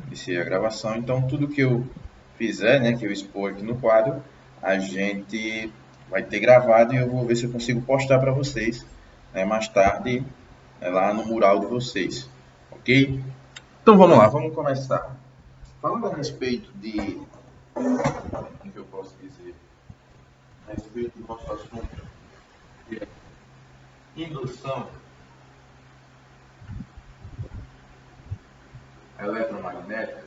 iniciei a gravação. Então, tudo que eu fizer, né, que eu expor aqui no quadro, a gente vai ter gravado e eu vou ver se eu consigo postar para vocês, né, mais tarde, né, lá no mural de vocês, ok? Então, vamos lá, vamos começar. Falando a respeito de, o que eu posso dizer, a respeito do nosso assunto, que é indução eletromagnética,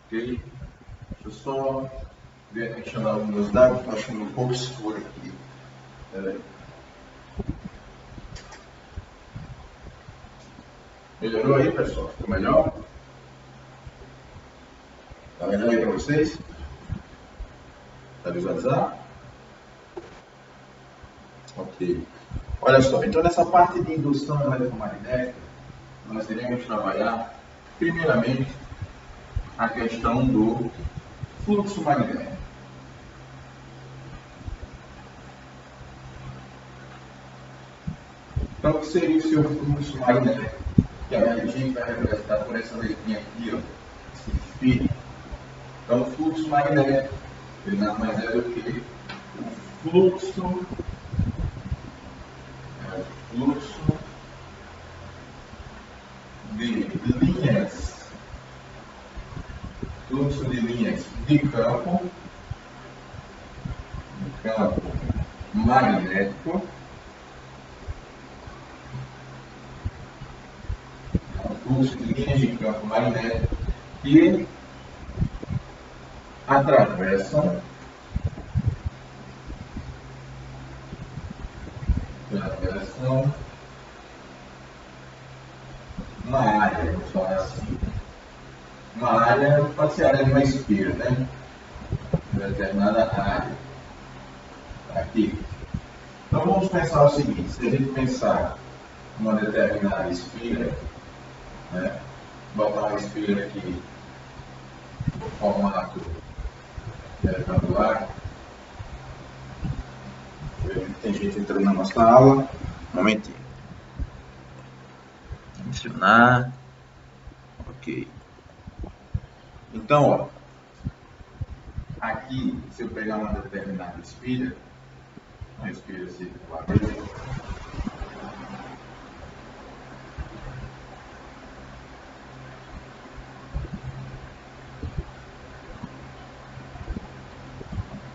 ok? Deixa eu só ver aqui, chamar alguns dados, estou achando um pouco escuro aqui. Peraí. Melhorou aí, pessoal? Ficou melhor? Tá melhor aí para vocês? Tá visualizar? Ok. Olha só, então nessa parte de indução eletromagnética, nós iremos trabalhar, primeiramente, a questão do fluxo magnético. Então, o que seria o seu fluxo magnético? Que a gente vai representar por essa letrinha aqui, ó, esse φ. Então, o fluxo magnético, ele nada mais é do que o fluxo de linhas, de campo magnético, fluxo de linhas de campo magnético que atravessam uma área, vamos falar assim. Uma área, pode ser área de uma esfera, né? Uma determinada área. Aqui. Então vamos pensar o seguinte, se a gente pensar uma determinada esfera, né? Botar uma esfera aqui no formato retangular. Tem gente entrando na nossa aula. Um momentinho. Adicionar. Ok. Então, ó. Aqui, se eu pegar uma determinada esfera, uma esfera circular,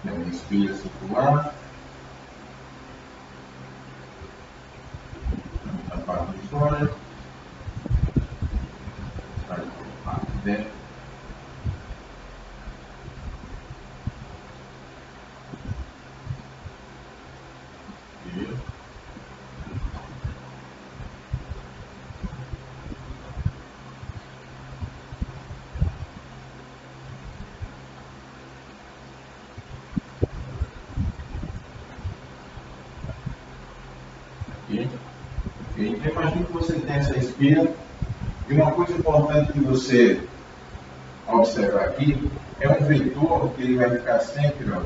é uma esfera circular, a parte de fora, a parte de dentro. Então, imagine que você tem essa esfera e uma coisa importante que você observar aqui é um vetor que ele vai ficar sempre, ó,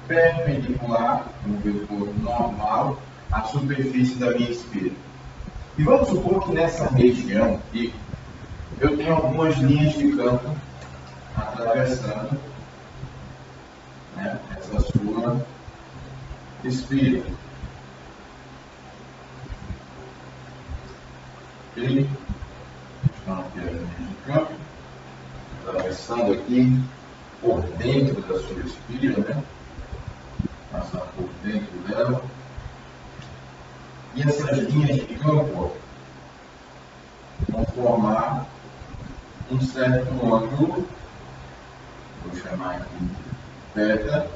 perpendicular, um vetor normal, à superfície da minha esfera. E vamos supor que nessa região aqui eu tenho algumas linhas de campo atravessando, né, essa sua esfera. Ok? Então, aqui as linhas de campo, atravessando aqui por dentro da sua esfera, né? Passar por dentro dela. E essas linhas de campo, ó, vão formar um certo ângulo, vou chamar aqui de θ,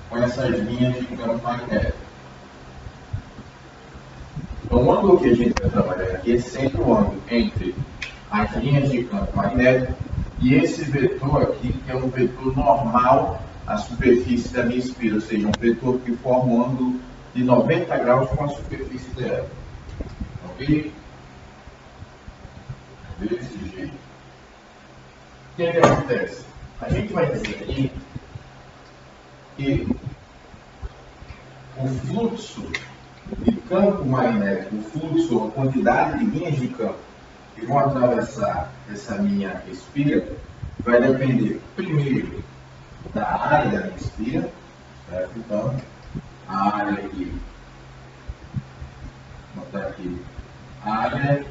com essas linhas de campo magnético. Então, o ângulo que a gente vai trabalhar aqui é sempre o ângulo entre as linhas de campo magnético e esse vetor aqui, que é um vetor normal à superfície da minha esfera, ou seja, um vetor que forma um ângulo de 90 graus com a superfície dela. Ok? Desse jeito. O que acontece? A gente vai dizer aqui que o fluxo de campo magnético, o fluxo, a quantidade de linhas de campo que vão atravessar essa minha espira, vai depender, primeiro, da área da minha espira, certo? Então, a área aqui, vou botar aqui, a área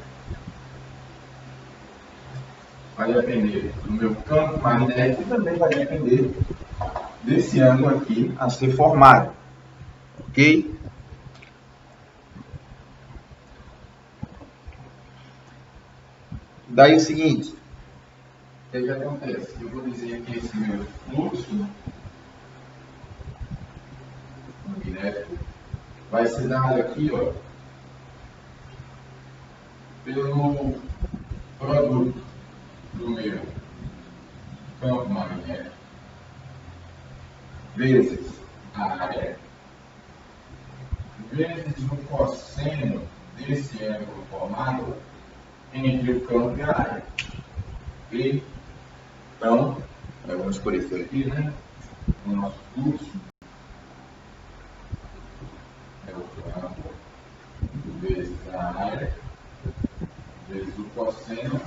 vai depender do meu campo magnético e também vai depender desse ângulo aqui a ser formado, ok? Daí o seguinte, o que acontece? Eu vou dizer que esse meu fluxo magnético vai ser dado aqui, ó, pelo produto do meu campo magnético vezes a área vezes o cosseno desse ângulo formado entre o campo e a área. Ok? Então, vamos escurecer aqui, né? O nosso fluxo é o campo vezes a área vezes o cosseno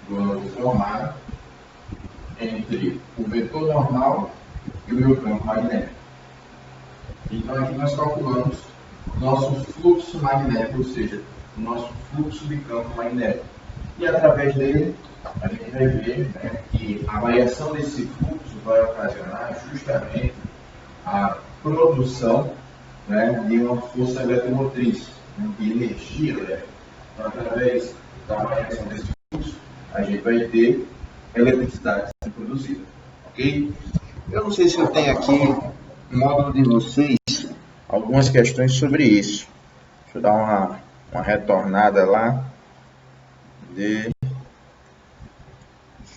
do ângulo formado entre o vetor normal e o meu campo magnético. Então aqui nós calculamos nosso fluxo magnético, ou seja, o nosso fluxo de campo magnético. E através dele a gente vai ver, né, que a variação desse fluxo vai ocasionar justamente a produção, né, de uma força eletromotriz, de energia elétrica. Então, através da variação desse fluxo, a gente vai ter eletricidade sendo produzida. Ok? Eu não sei se eu tenho aqui no módulo de vocês algumas questões sobre isso. Deixa eu dar uma retornada lá.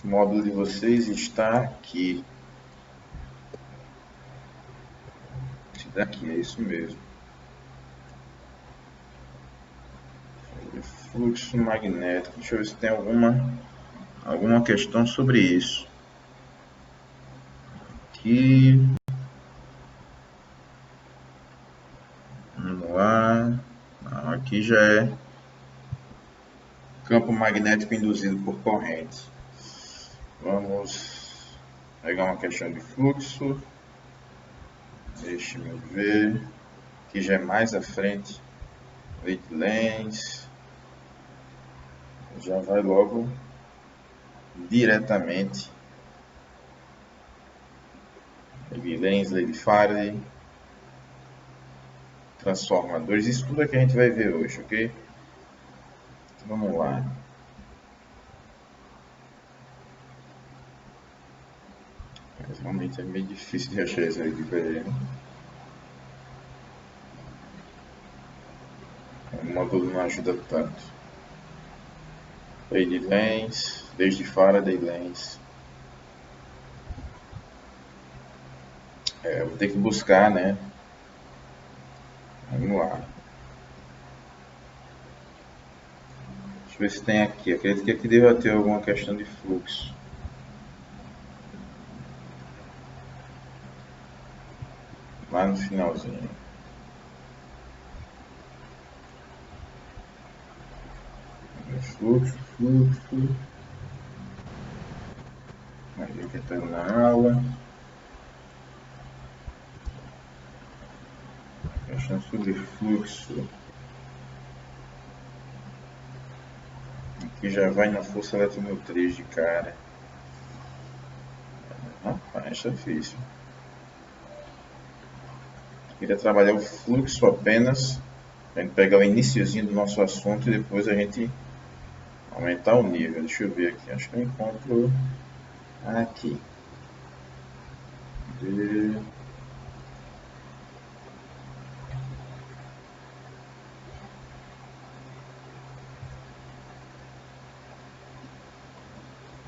O módulo de vocês está aqui. Esse daqui, é isso mesmo. Fluxo magnético. Deixa eu ver se tem alguma questão sobre isso. Aqui. Vamos lá. Aqui já é campo magnético induzido por corrente. Vamos pegar uma questão de fluxo. Deixe-me ver. Aqui já é mais à frente. Lens. Já vai logo diretamente. Lens, Lei de Faraday. Transformadores. Isso tudo é que a gente vai ver hoje, ok? Então, vamos lá. Mas realmente é meio difícil de achar isso aqui pra ele. O módulo não ajuda tanto. Lei de Lenz, desde Faraday Lenz. Vou ter que buscar, né? Vamos lá. Deixa eu ver se tem aqui. Acredito que aqui deva ter alguma questão de fluxo. Lá no finalzinho. Fluxo. Aí aqui está na aula. Questão sobre fluxo. Aqui já vai na força eletromotriz de cara. Rapaz, tá difícil. Queria trabalhar o fluxo apenas. A gente pegar o iniciozinho do nosso assunto e depois a gente aumentar o nível. Deixa eu ver aqui. Acho que eu encontro aqui.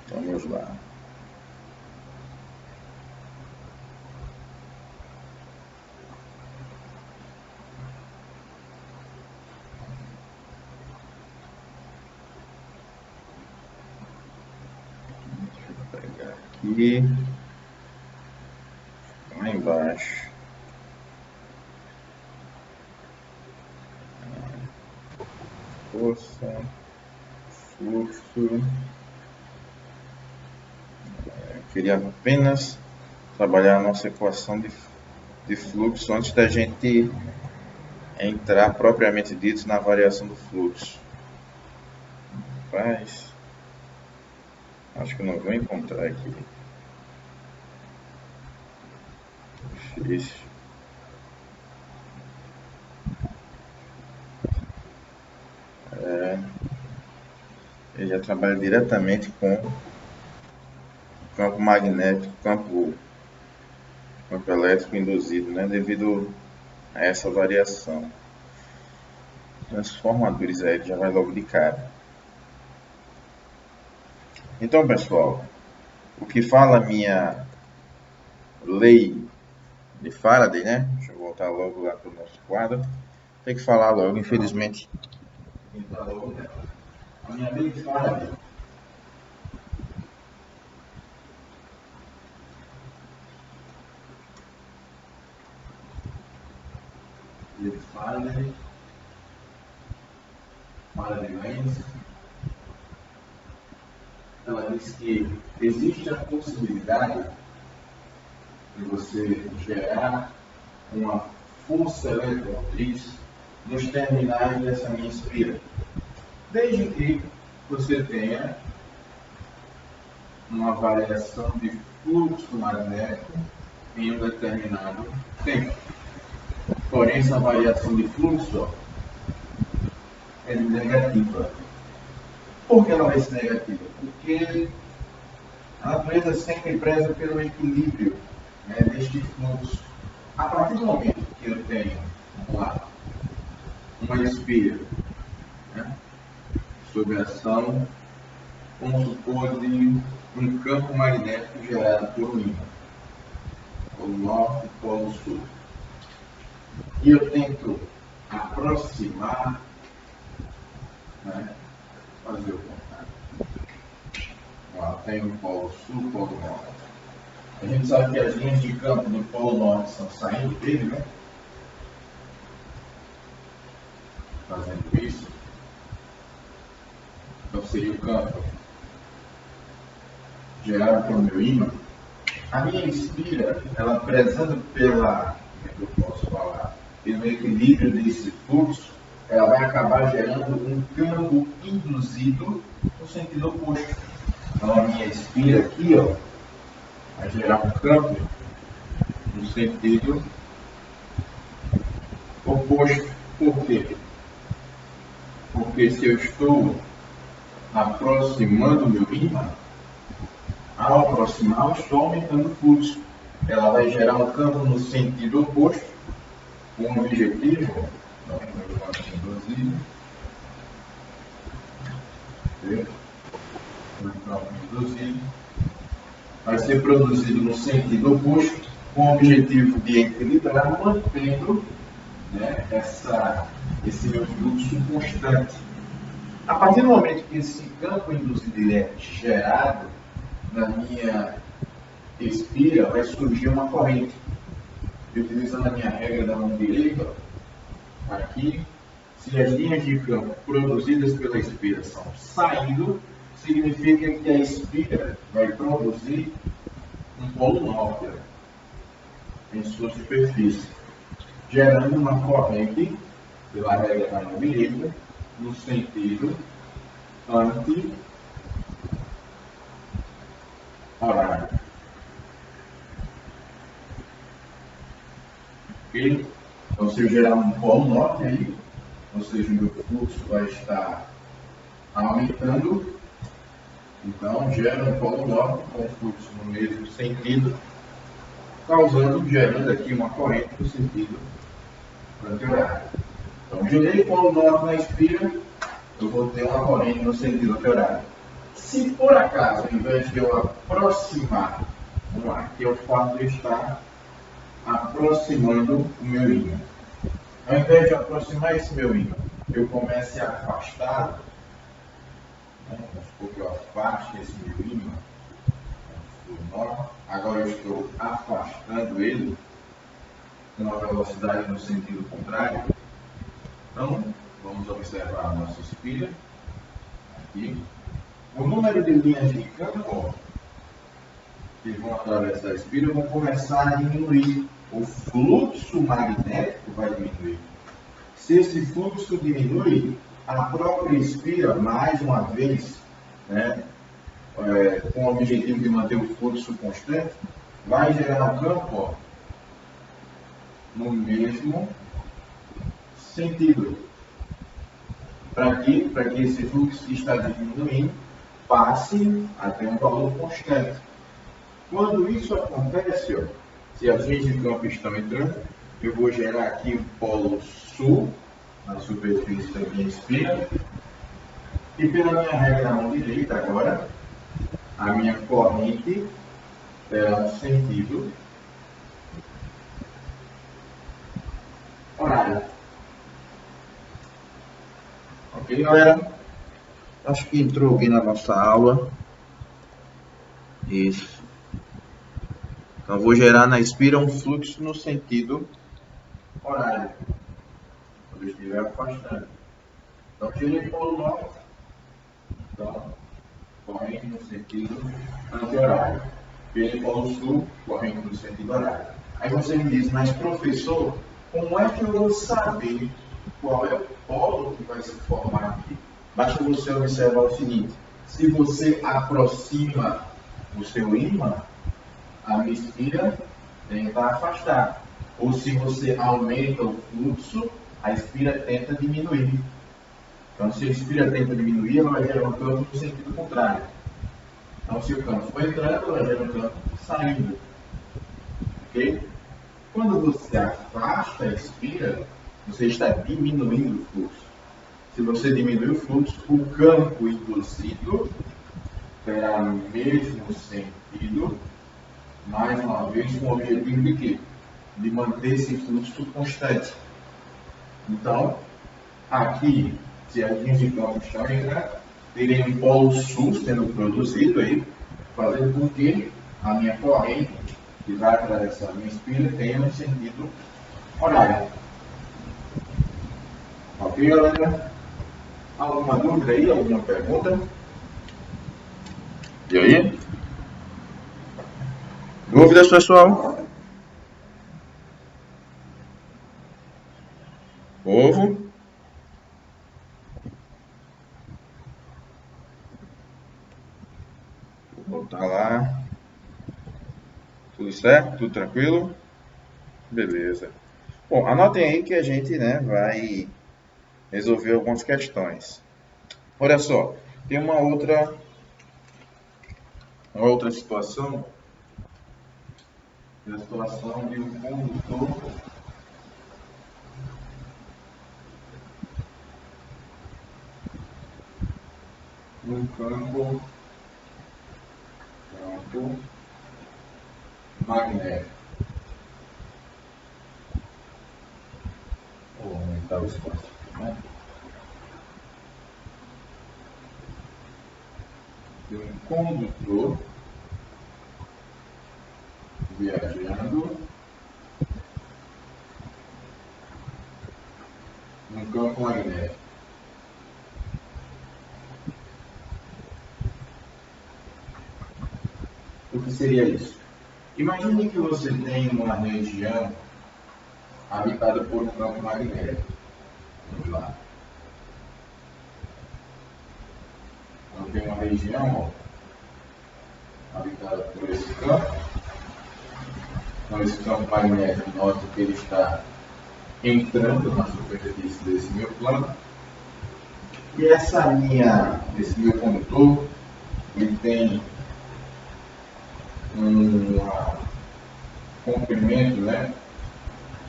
Vamos lá. Deixa eu pegar aqui. Lá embaixo. força, fluxo. Queria apenas trabalhar a nossa equação de fluxo antes da gente entrar propriamente dito na variação do fluxo. Mas acho que não vou encontrar aqui. Difícil. Ele já trabalha diretamente com o campo magnético, campo elétrico induzido, né? Devido a essa variação. Transformadores aí, ele já vai logo de cara. Então, pessoal, o que fala a minha lei de Faraday, né? Deixa eu voltar logo lá para o nosso quadro. Tem que falar logo, infelizmente. A minha lei de Faraday. Lei de Faraday. Faraday-Lenz. Ela diz que existe a possibilidade de você gerar uma força eletromotriz nos terminais dessa minha espira, desde que você tenha uma variação de fluxo magnético em um determinado tempo. Porém, essa variação de fluxo é negativa. Por que ela vai ser negativa? Porque a natureza sempre preza pelo equilíbrio, né, deste fluxo. A partir do momento que eu tenho, vamos lá, uma espira, né, sob a ação, vamos supor, de um campo magnético gerado por um ímã, polo norte e polo sul, e eu tento aproximar, né, fazer o contato. Tem o polo sul e o polo norte. A gente sabe que as linhas de campo do polo norte estão saindo dele, né? Fazendo isso. Então seria o campo gerado pelo meu ímã. A minha espira, ela prezando pela, como é que eu posso falar, pelo equilíbrio desse fluxo, ela vai acabar gerando um campo induzido no sentido oposto. Então a minha espira aqui, ó, vai gerar um campo no sentido oposto. Por quê? Porque se eu estou aproximando o meu ímã, ao aproximar, eu estou aumentando o fluxo. Ela vai gerar um campo no sentido oposto, com o objetivo, então, eu vou induzir, vai ser produzido no sentido oposto, com o objetivo de equilibrar, mantendo, né, esse meu fluxo constante. A partir do momento que esse campo induzido é gerado na minha espira, vai surgir uma corrente. E utilizando a minha regra da mão direita, aqui, se as linhas de campo produzidas pela espira são saindo, significa que a espira vai produzir um polo norte em sua superfície, gerando uma corrente pela regra da mão direita no sentido anti-horário. Ok? Então, se eu gerar um polo norte aí, ou seja, o meu fluxo vai estar aumentando, então gera um polo norte com fluxo no mesmo sentido, gerando aqui uma corrente no sentido anti-horário. Então, gerei polo norte na espira, eu vou ter uma corrente no sentido anti-horário. Se por acaso, ao invés de eu aproximar, vamos lá, que é o fato de eu estar aproximando o meu ímã. Ao invés de aproximar esse meu ímã, eu comece a afastar, né? Vamos supor que eu afaste esse meu ímã do norte, agora eu estou afastando ele com a velocidade no sentido contrário. Então, vamos observar a nossa espira. Aqui. O número de linhas de campo que vão atravessar a espira vão começar a diminuir. O fluxo magnético vai diminuir. Se esse fluxo diminui, a própria espira, mais uma vez, né, com o objetivo de manter o fluxo constante, vai gerar um campo, ó, no mesmo sentido. Para quê? Para que esse fluxo que está diminuindo passe até um valor constante. Quando isso acontece, ó, se as linhas de campo estão entrando, eu vou gerar aqui um polo sul na superfície da minha espira. E pela minha regra mão direita agora, a minha corrente terá um sentido horário. Ok, galera? Acho que entrou alguém na nossa aula. Isso. Então, vou gerar na espira um fluxo no sentido horário, quando eu estiver afastando. Então, gerei polo norte. Então, corrente no sentido anti-horário. Gerei polo sul, corrente no sentido horário. Aí você me diz, mas professor, como é que eu vou saber qual é o polo que vai se formar aqui? Basta você observar o seguinte: se você aproxima o seu ímã, a minha espira tenta afastar. Ou se você aumenta o fluxo, a espira tenta diminuir. Então, se a espira tenta diminuir, ela vai gerar um campo no sentido contrário. Então, se o campo for entrando, ela gera um campo saindo. Ok? Quando você afasta a espira, você está diminuindo o fluxo. Se você diminuir o fluxo, o campo induzido terá o mesmo sentido, mais uma vez com o objetivo de quê? De manter esse fluxo constante. Então, aqui, se as linhas de campo estão entrando, terei um polo sul sendo produzido aí, fazendo com que a minha corrente, que vai atravessar a minha espira, tenha um sentido horário. Ok, galera? Alguma dúvida aí? Alguma pergunta? E aí? Dúvidas, pessoal? Povo? Vou voltar lá. Tudo certo? Tudo tranquilo? Beleza. Bom, anotem aí que a gente, né, vai resolver algumas questões. Olha só, tem uma outra situação. É a situação de um condutor num campo magnético. Vou aumentar o espaço aqui, né? De um condutor viajando num campo magnético. O que seria isso? Imagine que você tem uma região habitada por um campo magnético. Vamos lá. Então tem uma região habitada por esse campo. Então esse campo magnético, nota que ele está entrando na superfície desse meu plano. E esse meu condutor, ele tem um comprimento, né?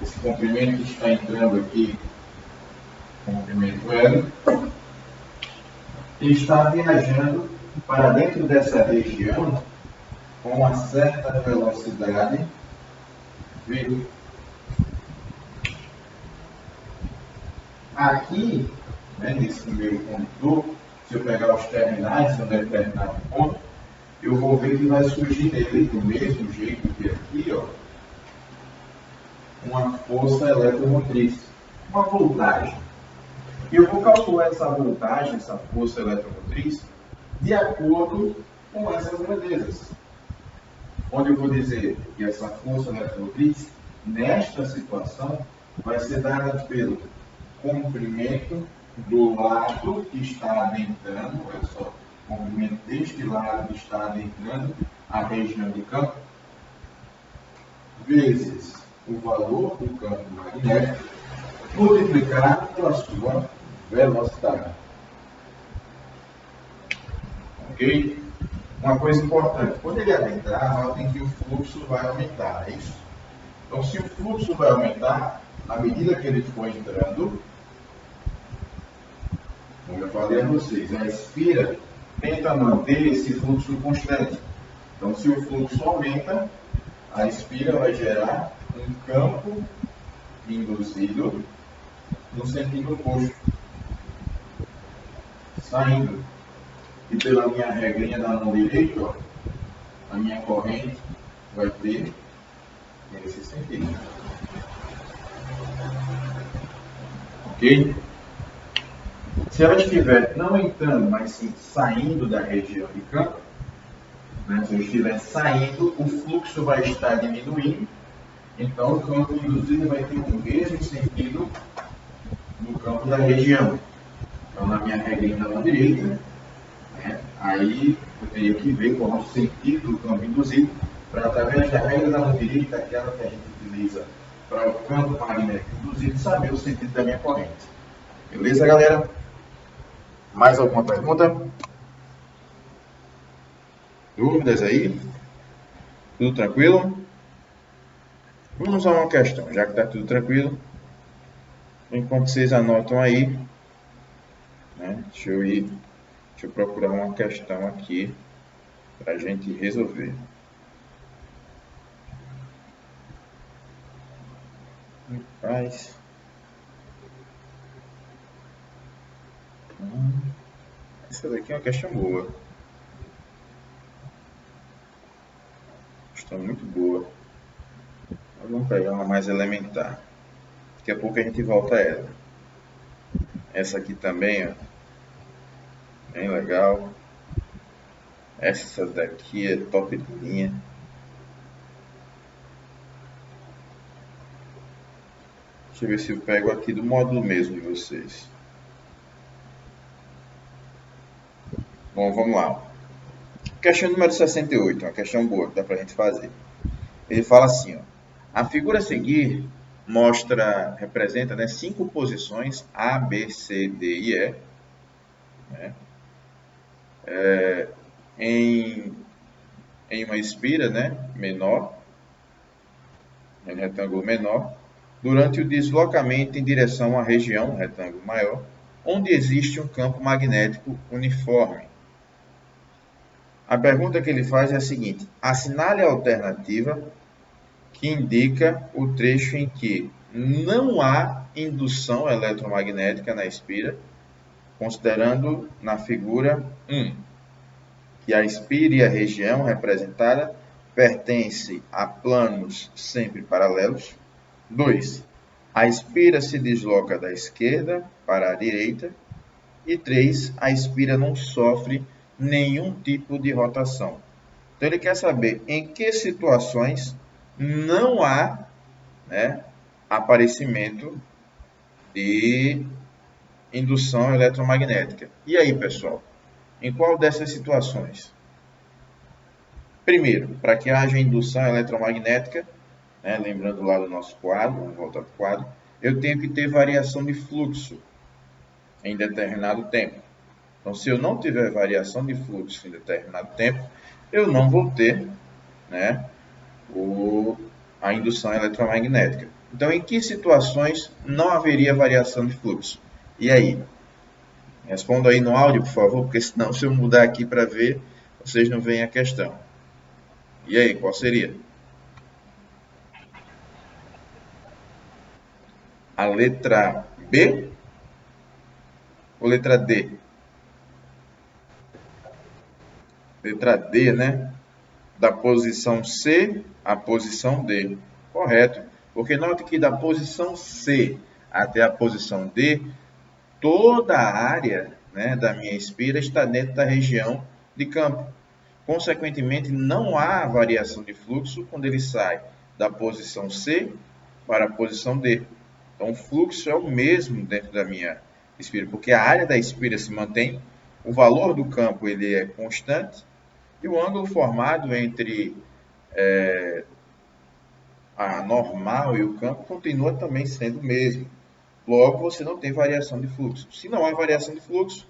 Esse comprimento está entrando aqui, comprimento L, e está viajando para dentro dessa região com uma certa velocidade v. Aqui, né, nesse meu condutor, se eu pegar os terminais em um determinado ponto, eu vou ver que vai surgir nele, do mesmo jeito que aqui, ó, uma força eletromotriz, uma voltagem. E eu vou calcular essa voltagem, essa força eletromotriz, de acordo com essas grandezas. Onde eu vou dizer que essa força eletromotriz, nesta situação, vai ser dada pelo comprimento do lado que está adentrando, olha só, o comprimento deste lado que está adentrando a região de campo, vezes o valor do campo magnético, multiplicado pela sua velocidade. Ok? Uma coisa importante, quando ele adentrar, notem que o fluxo vai aumentar, é isso? Então, se o fluxo vai aumentar, à medida que ele for entrando, como eu falei a vocês, a Espira tenta manter esse fluxo constante. Então, se o fluxo aumenta, a Espira vai gerar um campo induzido no sentido oposto, saindo. E pela minha regrinha da mão direita, ó, a minha corrente vai ter nesse sentido. Ok? Se ela estiver não entrando, mas sim saindo da região de campo, né, se eu estiver saindo, o fluxo vai estar diminuindo, então o campo induzido vai ter o mesmo sentido no campo da região. Então, na minha regrinha da mão direita, né, aí eu teria que ver qual é o sentido do campo induzido, para através da regra da mão direita, aquela que a gente utiliza para o campo magnético induzido, saber o sentido da minha corrente. Beleza, galera? Mais alguma pergunta? Dúvidas aí? Tudo tranquilo? Vamos a uma questão, já que está tudo tranquilo. Enquanto vocês anotam aí, né, deixa eu procurar uma questão aqui para a gente resolver. Rapaz. Essa daqui é uma questão boa. Questão muito boa. Mas vamos pegar uma mais elementar. Daqui a pouco a gente volta a ela. Essa aqui também, ó. Bem legal. Essa daqui é top de linha. Deixa eu ver se eu pego aqui do módulo mesmo de vocês. Bom, vamos lá. Questão número 68, uma questão boa que dá para a gente fazer. Ele fala assim, ó, a figura a seguir representa, né, 5 posições A, B, C, D e E, né, em uma espira, né, menor, em um retângulo menor, durante o deslocamento em direção à região, retângulo maior, onde existe um campo magnético uniforme. A pergunta que ele faz é a seguinte: assinale a alternativa que indica o trecho em que não há indução eletromagnética na espira, considerando na figura 1, que a espira e a região representada pertence a planos sempre paralelos. 2, a espira se desloca da esquerda para a direita. E 3, a espira não sofre nenhum tipo de rotação. Então ele quer saber em que situações não há, né, aparecimento de indução eletromagnética. E aí, pessoal, em qual dessas situações? Primeiro, para que haja indução eletromagnética, né, lembrando lá do nosso quadro, vamos voltar para o quadro, eu tenho que ter variação de fluxo em determinado tempo. Então, se eu não tiver variação de fluxo em determinado tempo, eu não vou ter, né, a indução eletromagnética. Então, em que situações não haveria variação de fluxo? E aí? Responda aí no áudio, por favor, porque senão, se eu mudar aqui para ver, vocês não veem a questão. E aí, qual seria? A letra B ou letra D? Letra D, né? Da posição C à posição D. Correto. Porque note que da posição C até a posição D, toda a área, né, da minha espira está dentro da região de campo. Consequentemente, não há variação de fluxo quando ele sai da posição C para a posição D. Então, o fluxo é o mesmo dentro da minha espira, porque a área da espira se mantém, o valor do campo ele é constante e o ângulo formado entre a normal e o campo continua também sendo o mesmo. Logo, você não tem variação de fluxo. Se não há variação de fluxo,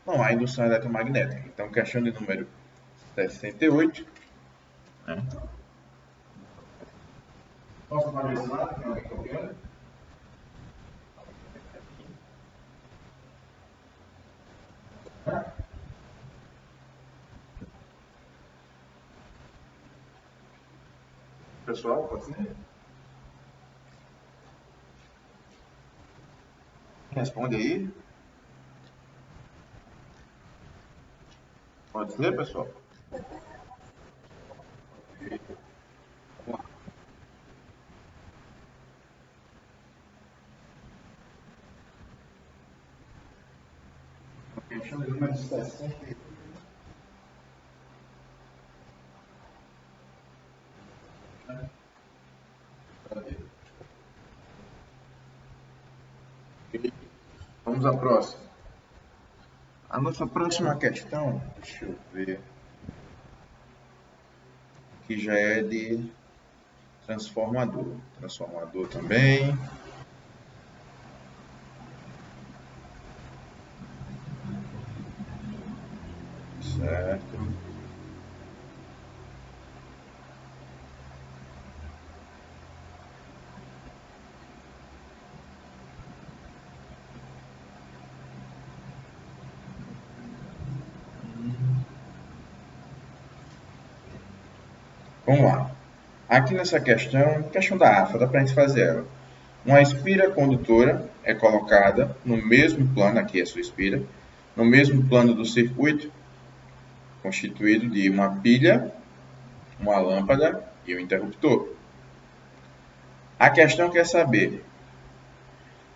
não há indução eletromagnética. Então, questão de número 68. Né? Posso analisar? Tem alguém copiando? Pessoal, pode ser? Responde aí. Pode ser, pessoal? Questão de número 68. Vamos à próxima. A nossa próxima questão, deixa eu ver, que já é de transformador. Transformador também. Certo. Vamos lá. Aqui nessa questão da AFA, dá para a gente fazer ela. Uma espira condutora é colocada no mesmo plano, aqui é a sua espira, no mesmo plano do circuito, constituído de uma pilha, uma lâmpada e um interruptor. A questão quer saber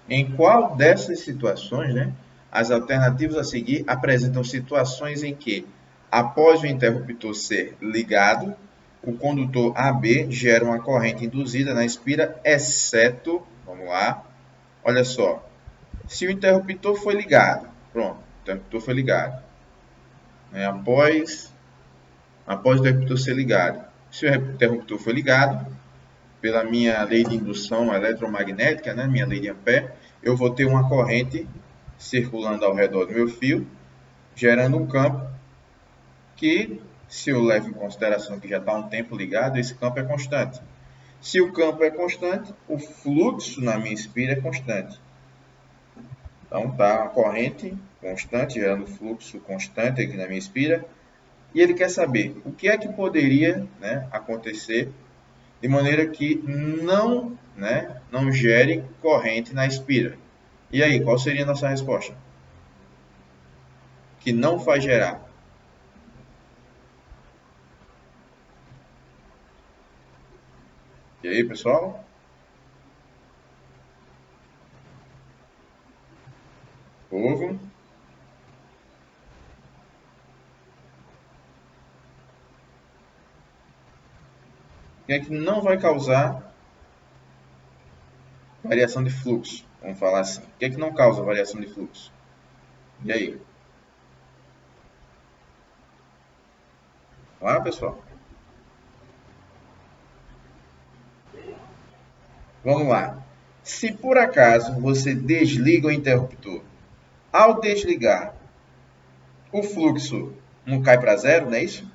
em qual dessas situações, né, as alternativas a seguir apresentam situações em que, após o interruptor ser ligado, o condutor AB gera uma corrente induzida na espira, exceto, vamos lá, olha só, se o interruptor foi ligado, pronto, o interruptor foi ligado, né, após o interruptor ser ligado, se o interruptor foi ligado, pela minha lei de indução eletromagnética, né, minha lei de Ampère, eu vou ter uma corrente circulando ao redor do meu fio, gerando um campo que, se eu levo em consideração que já está um tempo ligado, esse campo é constante. Se o campo é constante, o fluxo na minha espira é constante. Então, está a corrente constante, gerando fluxo constante aqui na minha espira. E ele quer saber o que é que poderia, né, acontecer de maneira que não gere corrente na espira. E aí, qual seria a nossa resposta? Que não faz gerar. E aí, pessoal? Povo? O que é que não vai causar variação de fluxo? Vamos falar assim. O que é que não causa variação de fluxo? E aí? Vamos lá, pessoal? Vamos lá. Se por acaso você desliga o interruptor, ao desligar, o fluxo não cai para zero, não é isso?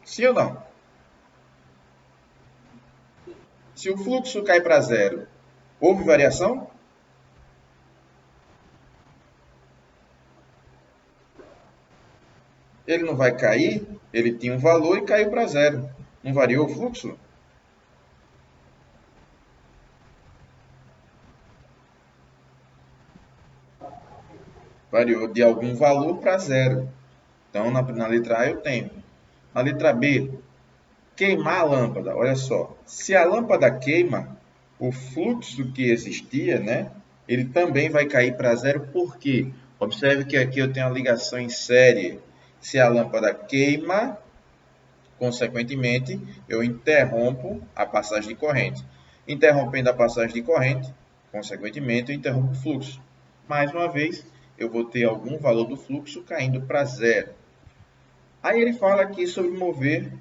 Sim ou não? Se o fluxo cai para zero, houve variação? Ele não vai cair, ele tinha um valor e caiu para zero. Não variou o fluxo? Variou de algum valor para zero. Então, na letra A eu tenho. Na letra B, queimar a lâmpada. Olha só, se a lâmpada queima, o fluxo que existia, né, ele também vai cair para zero. Por quê? Observe que aqui eu tenho a ligação em série. Se a lâmpada queima, consequentemente, eu interrompo a passagem de corrente. Interrompendo a passagem de corrente, consequentemente, eu interrompo o fluxo. Mais uma vez, eu vou ter algum valor do fluxo caindo para zero. Aí ele fala aqui sobre mover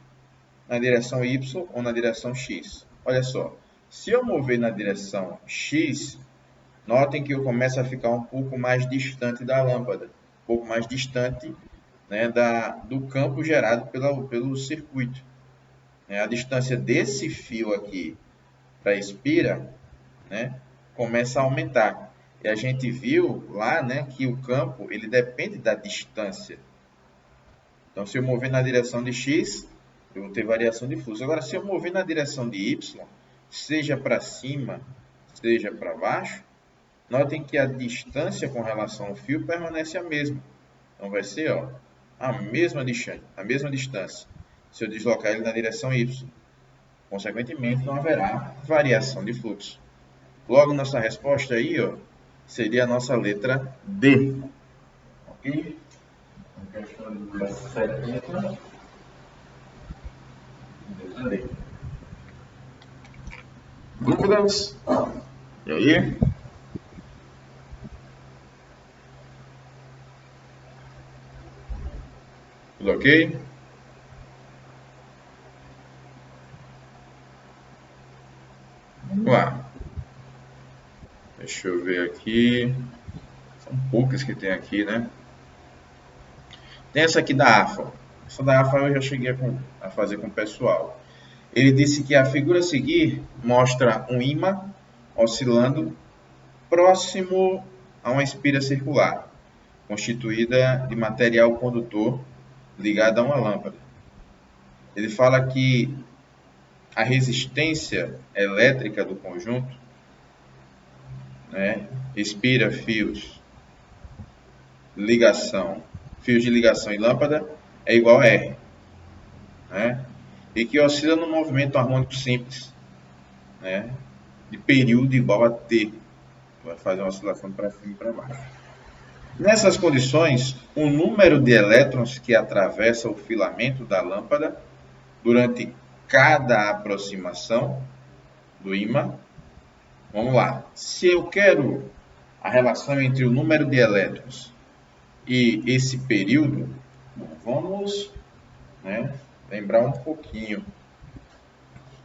na direção Y ou na direção X. Olha só, se eu mover na direção X, notem que eu começo a ficar um pouco mais distante da lâmpada, um pouco mais distante, né, do campo gerado pelo circuito. A distância desse fio aqui para a espira, né, começa a aumentar. E a gente viu lá, né, que o campo ele depende da distância. Então, se eu mover na direção de X, eu vou ter variação de fluxo. Agora, se eu mover na direção de Y, seja para cima, seja para baixo, notem que a distância com relação ao fio permanece a mesma. Então, vai ser a mesma distância se eu deslocar ele na direção Y. Consequentemente, não haverá variação de fluxo. Logo, nossa resposta aí seria a nossa letra D. Ok? A questão do 70. Letra D. Dúvidas? E aí? Tudo ok? Vamos lá. Deixa eu ver aqui. São poucas que tem aqui, né? Tem essa aqui da AFA. Essa da AFA eu já cheguei a fazer com o pessoal. Ele disse que a figura a seguir mostra um ímã oscilando próximo a uma espira circular, constituída de material condutor ligado a uma lâmpada. Ele fala que a resistência elétrica do conjunto, né, espira, fios de ligação e lâmpada é igual a R, né, e que oscila no movimento harmônico simples, né, de período igual a T. Vai fazer uma oscilação para cima e para baixo. Nessas condições, o número de elétrons que atravessa o filamento da lâmpada durante cada aproximação do ímã. Vamos lá. Se eu quero a relação entre o número de elétrons e esse período, vamos, né, lembrar um pouquinho.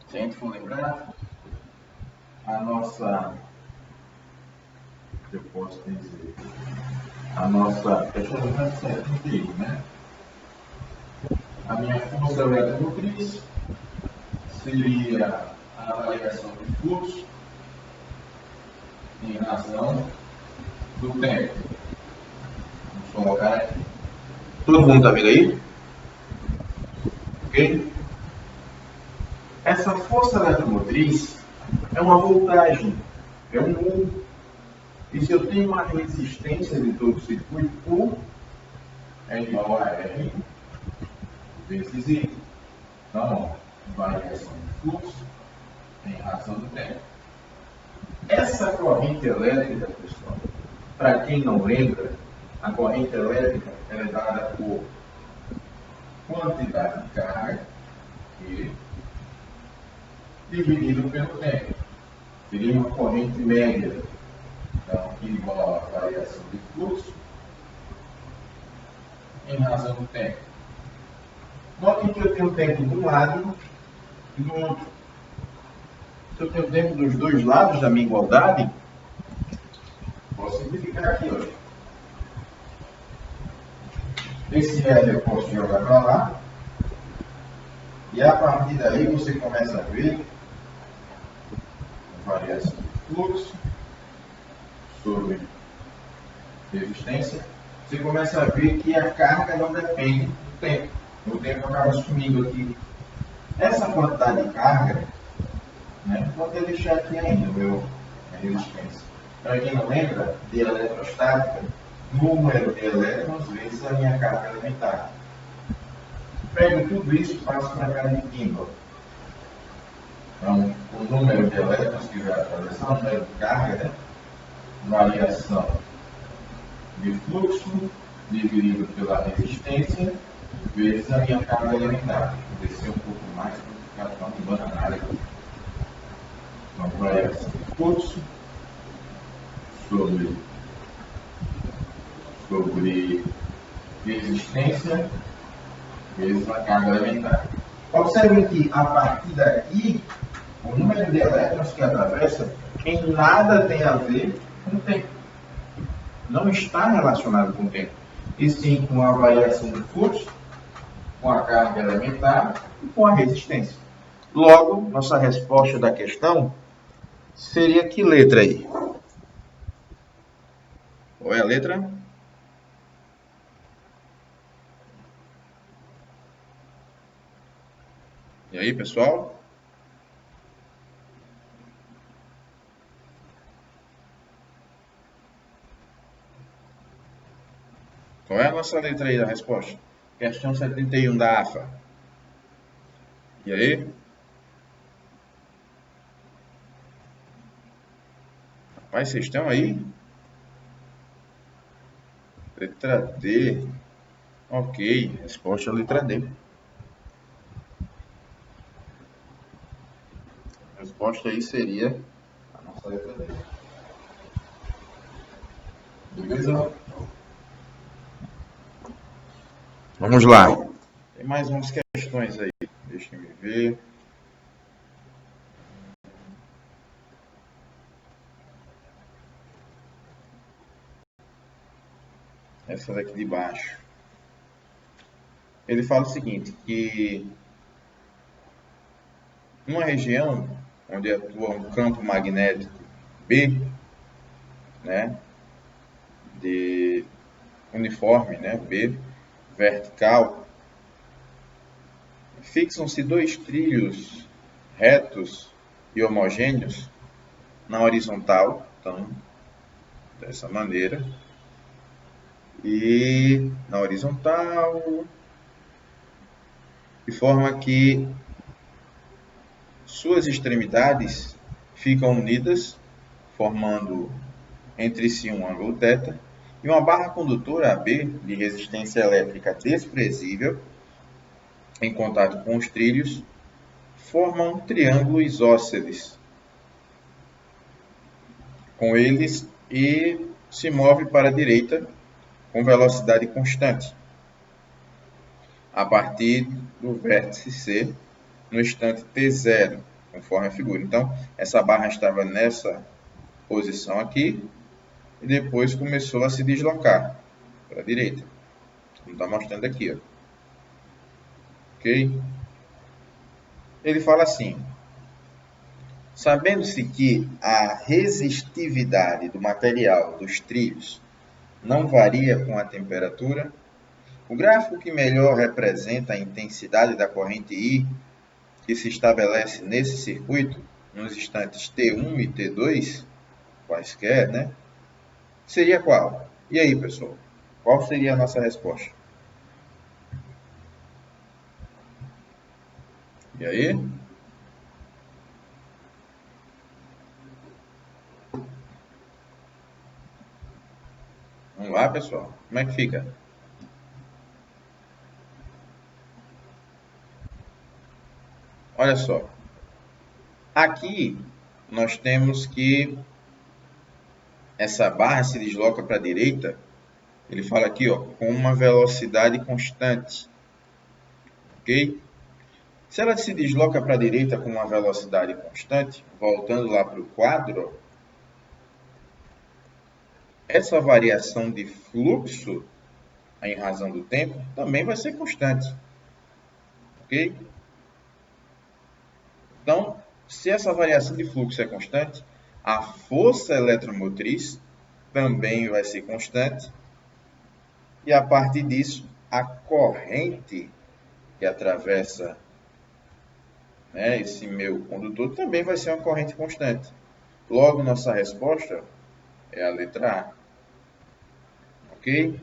Se a gente for lembrar, a nossa, eu posso dizer, a nossa questão do né? A minha força eletromotriz seria a variação de fluxo em razão do tempo. Vamos colocar aqui. Todo mundo está vendo aí? Ok? Essa força eletromotriz é uma voltagem, é um Ω. E se eu tenho uma resistência de todo o circuito, U é igual a R vezes I. Então, variação de fluxo em razão do tempo. Essa corrente elétrica, pessoal, para quem não lembra, a corrente elétrica é dada por quantidade de carga e dividido pelo tempo. Seria uma corrente média. Então, igual a variação de fluxo em razão do tempo. Notem que eu tenho tempo de um lado e do outro. Se eu tenho tempo dos dois lados da minha igualdade, posso simplificar aqui hoje. Esse L eu posso jogar para lá. E a partir daí você começa a ver a variação de fluxo sobre resistência. Você começa a ver que a carga não depende do tempo. O tempo acaba sumindo aqui. Essa quantidade de carga, né, vou até deixar aqui ainda a resistência. Para quem não lembra, de eletrostática, número de elétrons vezes a minha carga elementar. Pego tudo isso e passo para cá de ímã. Então, o número de elétrons que vai atravessar, o número de carga, né, variação de fluxo dividido pela resistência vezes a minha carga elementar. Vou descer um pouco mais para ficar de bananária. Então, variação de fluxo sobre resistência vezes a carga elementar. Observem que a partir daqui, o número de elétrons que atravessa em nada tem a ver com o tempo. Não está relacionado com o tempo, e sim com a variação do fluxo, com a carga elementar e com a resistência. Logo, nossa resposta da questão seria que letra aí? Qual é a letra? E aí, pessoal? Qual é a nossa letra aí da resposta? Questão 71 da AFA. E aí? Rapaz, vocês estão aí? Letra D. Ok, resposta é a letra D. A resposta aí seria a nossa letra D. Beleza? Vamos lá. Tem mais umas questões aí. Deixa eu ver. Essa daqui de baixo. Ele fala o seguinte, que numa região onde atua um campo magnético B, né, de uniforme, né, B, vertical, fixam-se dois trilhos retos e homogêneos na horizontal, então, dessa maneira, e na horizontal, de forma que suas extremidades ficam unidas, formando entre si um ângulo θ, e uma barra condutora AB de resistência elétrica desprezível, em contato com os trilhos, forma um triângulo isósceles com eles e se move para a direita com velocidade constante, a partir do vértice C, no instante t0, conforme a figura. Então, essa barra estava nessa posição aqui, e depois começou a se deslocar para a direita. Como está mostrando aqui, ó. Ok? Ele fala assim: sabendo-se que a resistividade do material dos trilhos não varia com a temperatura, o gráfico que melhor representa a intensidade da corrente I que se estabelece nesse circuito, nos instantes T1 e T2, quaisquer, né? Seria qual? E aí, pessoal? Qual seria a nossa resposta? E aí? Vamos lá, pessoal. Como é que fica? Olha só. Aqui nós temos que essa barra se desloca para a direita. Ele fala aqui, ó, com uma velocidade constante. Ok? Se ela se desloca para a direita com uma velocidade constante, voltando lá para o quadro, essa variação de fluxo, em razão do tempo, também vai ser constante. Ok? Então, se essa variação de fluxo é constante, a força eletromotriz também vai ser constante. E a partir disso, a corrente que atravessa, né, esse meu condutor também vai ser uma corrente constante. Logo, nossa resposta é a letra A. Ok?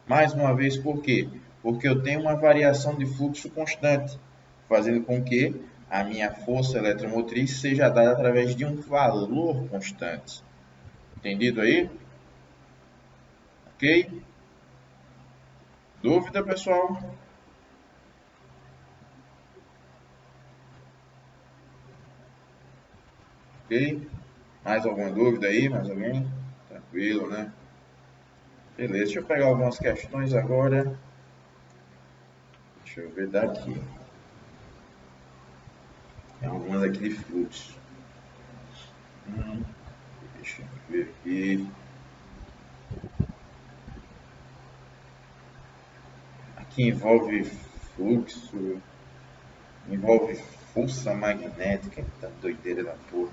Mais uma vez, por quê? Porque eu tenho uma variação de fluxo constante, fazendo com que a minha força eletromotriz seja dada através de um valor constante. Entendido aí? Ok? Dúvida, pessoal? Ok? Mais alguma dúvida aí? Mais alguém? Tranquilo, né? Beleza, deixa eu pegar algumas questões agora. Deixa eu ver daqui. Tem algumas aqui de fluxo. Deixa eu ver aqui. Aqui envolve fluxo, envolve força magnética, tá doideira da porra.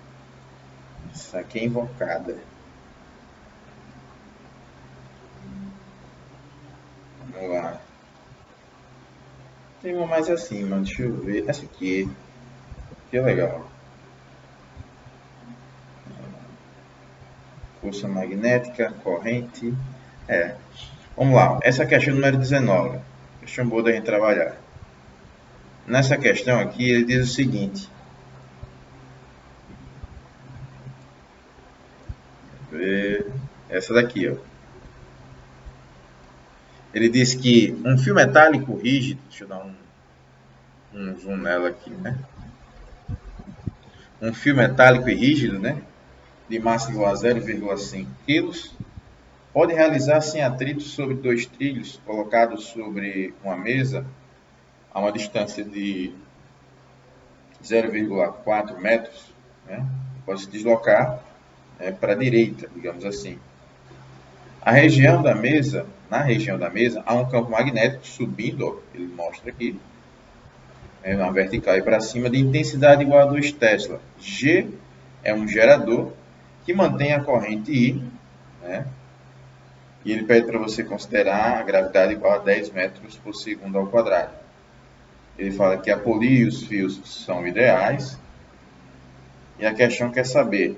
Isso aqui é invocada. Vamos lá. Tem uma mais assim, mano. Deixa eu ver. Essa aqui. Que legal. Força magnética, corrente. Vamos lá. Essa é a questão número 19. Questão boa da gente trabalhar. Nessa questão aqui, ele diz o seguinte. Essa daqui, ó. Ele diz que um fio metálico rígido, deixa eu dar um zoom nela aqui, né? Um fio metálico e rígido, né? De massa igual a 0,5 kg, pode realizar sem atrito sobre 2 trilhos colocados sobre uma mesa a uma distância de 0,4 metros, né? Pode se deslocar para a direita, digamos assim. Na região da mesa, há um campo magnético subindo, ó, ele mostra aqui, na vertical e para cima, de intensidade igual a 2 Tesla. G é um gerador que mantém a corrente I, né? E ele pede para você considerar a gravidade igual a 10 metros por segundo ao quadrado. Ele fala que a polia e os fios são ideais. E a questão quer saber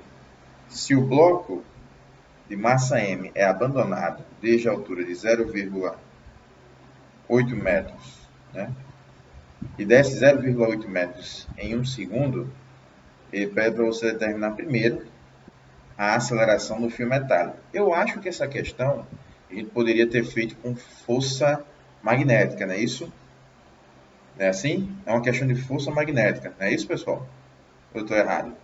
se o bloco de massa M é abandonado desde a altura de 0,8 metros, né? E desce 0,8 metros em 1 segundo, ele pede para você determinar primeiro a aceleração do fio metálico. Eu acho que essa questão a gente poderia ter feito com força magnética, não é isso? Não é assim? É uma questão de força magnética, não é isso, pessoal? Ou eu estou errado?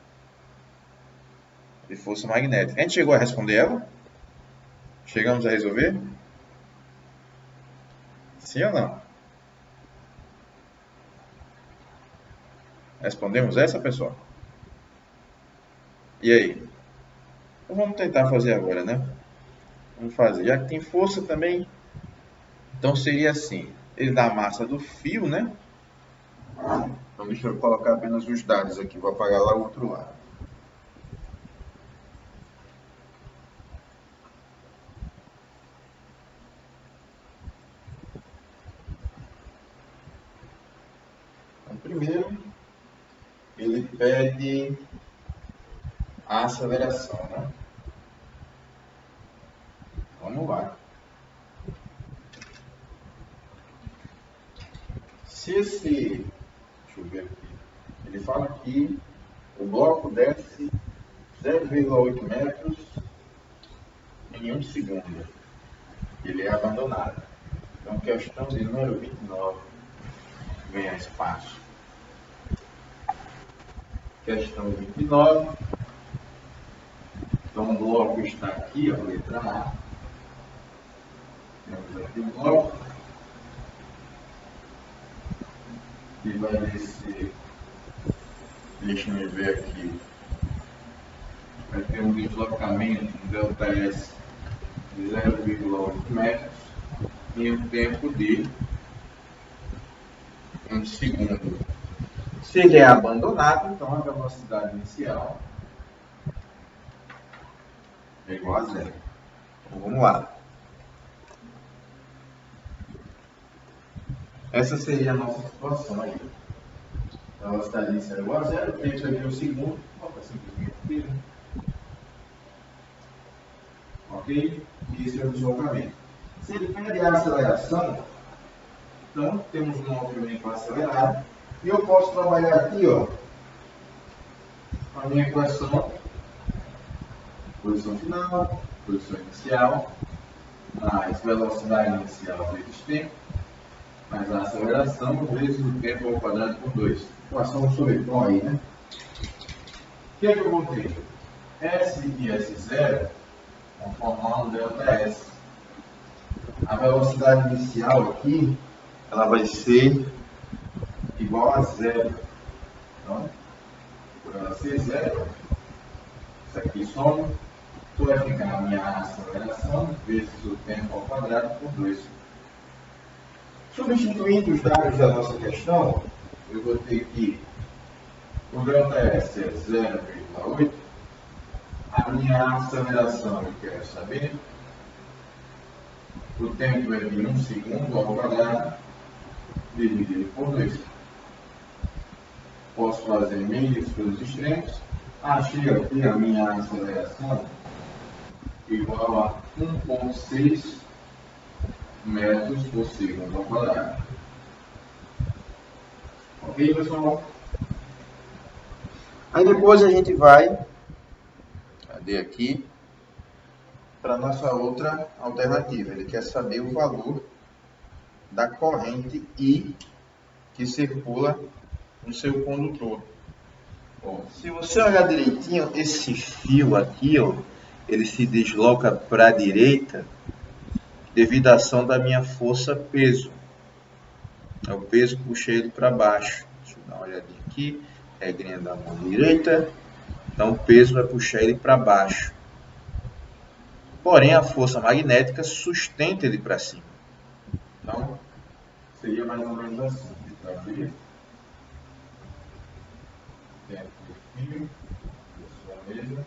De força magnética. A gente chegou a responder ela? Chegamos a resolver? Sim ou não? Respondemos essa, pessoal? E aí? Então vamos tentar fazer agora, né? Vamos fazer. Já que tem força também, então seria assim. Ele dá a massa do fio, né? Então deixa eu colocar apenas os dados aqui. Vou apagar lá o outro lado. Então, primeiro, ele pede a aceleração, né? Vamos lá. Se esse, deixa eu ver aqui, ele fala que o bloco desce 0,8 metros em 1 segundo. Ele é abandonado. Então, questão de número 29, ganhar espaço. Questão 29. Então, o bloco está aqui, a letra A. Temos aqui o bloco. Que vai descer, deixa eu ver aqui, vai ter um deslocamento, um ΔS de 0,8 metros em um tempo de 1 segundo. Se ele é abandonado, então a velocidade inicial é igual a zero. Então vamos lá. Essa seria a nossa situação aí. A velocidade inicial é igual a zero, o tempo aqui é 1 segundo, bota simplesmente aqui, né? Ok? E esse é o deslocamento. Se ele pede a aceleração, então temos um movimento acelerado. E eu posso trabalhar aqui, ó, a minha equação posição final, posição inicial, mais velocidade inicial vezes tempo, mais a aceleração vezes o tempo ao quadrado por 2. Equação sobre tom aí, né? O que é que eu vou ter? S e S0 vão formar um ΔS. A velocidade inicial aqui, ela vai ser igual a zero. Então, por ela ser zero, isso aqui soma, então vai ficar a minha aceleração vezes o tempo ao quadrado por 2. Substituindo os dados da nossa questão, eu vou ter que o ΔS é 0,8. A minha aceleração eu quero saber. O tempo é de 1 segundo ao quadrado dividido por 2. Posso fazer meios pelos extremos. Achei aqui a minha aceleração igual a 1,6 metros por segundo ao quadrado. Ok, pessoal? Aí depois a gente vai, cadê aqui, para a nossa outra alternativa. Ele quer saber o valor da corrente I que circula no seu condutor. Bom, se você olhar direitinho, esse fio aqui, ó, ele se desloca para a direita devido à ação da minha força peso. É o peso que puxa ele para baixo. Deixa eu dar uma olhadinha aqui. Regrinha da mão direita. Então o peso vai puxar ele para baixo. Porém, a força magnética sustenta ele para cima. Então, seria mais ou menos assim. Tá aqui. Dentro do fio, da sua mesa.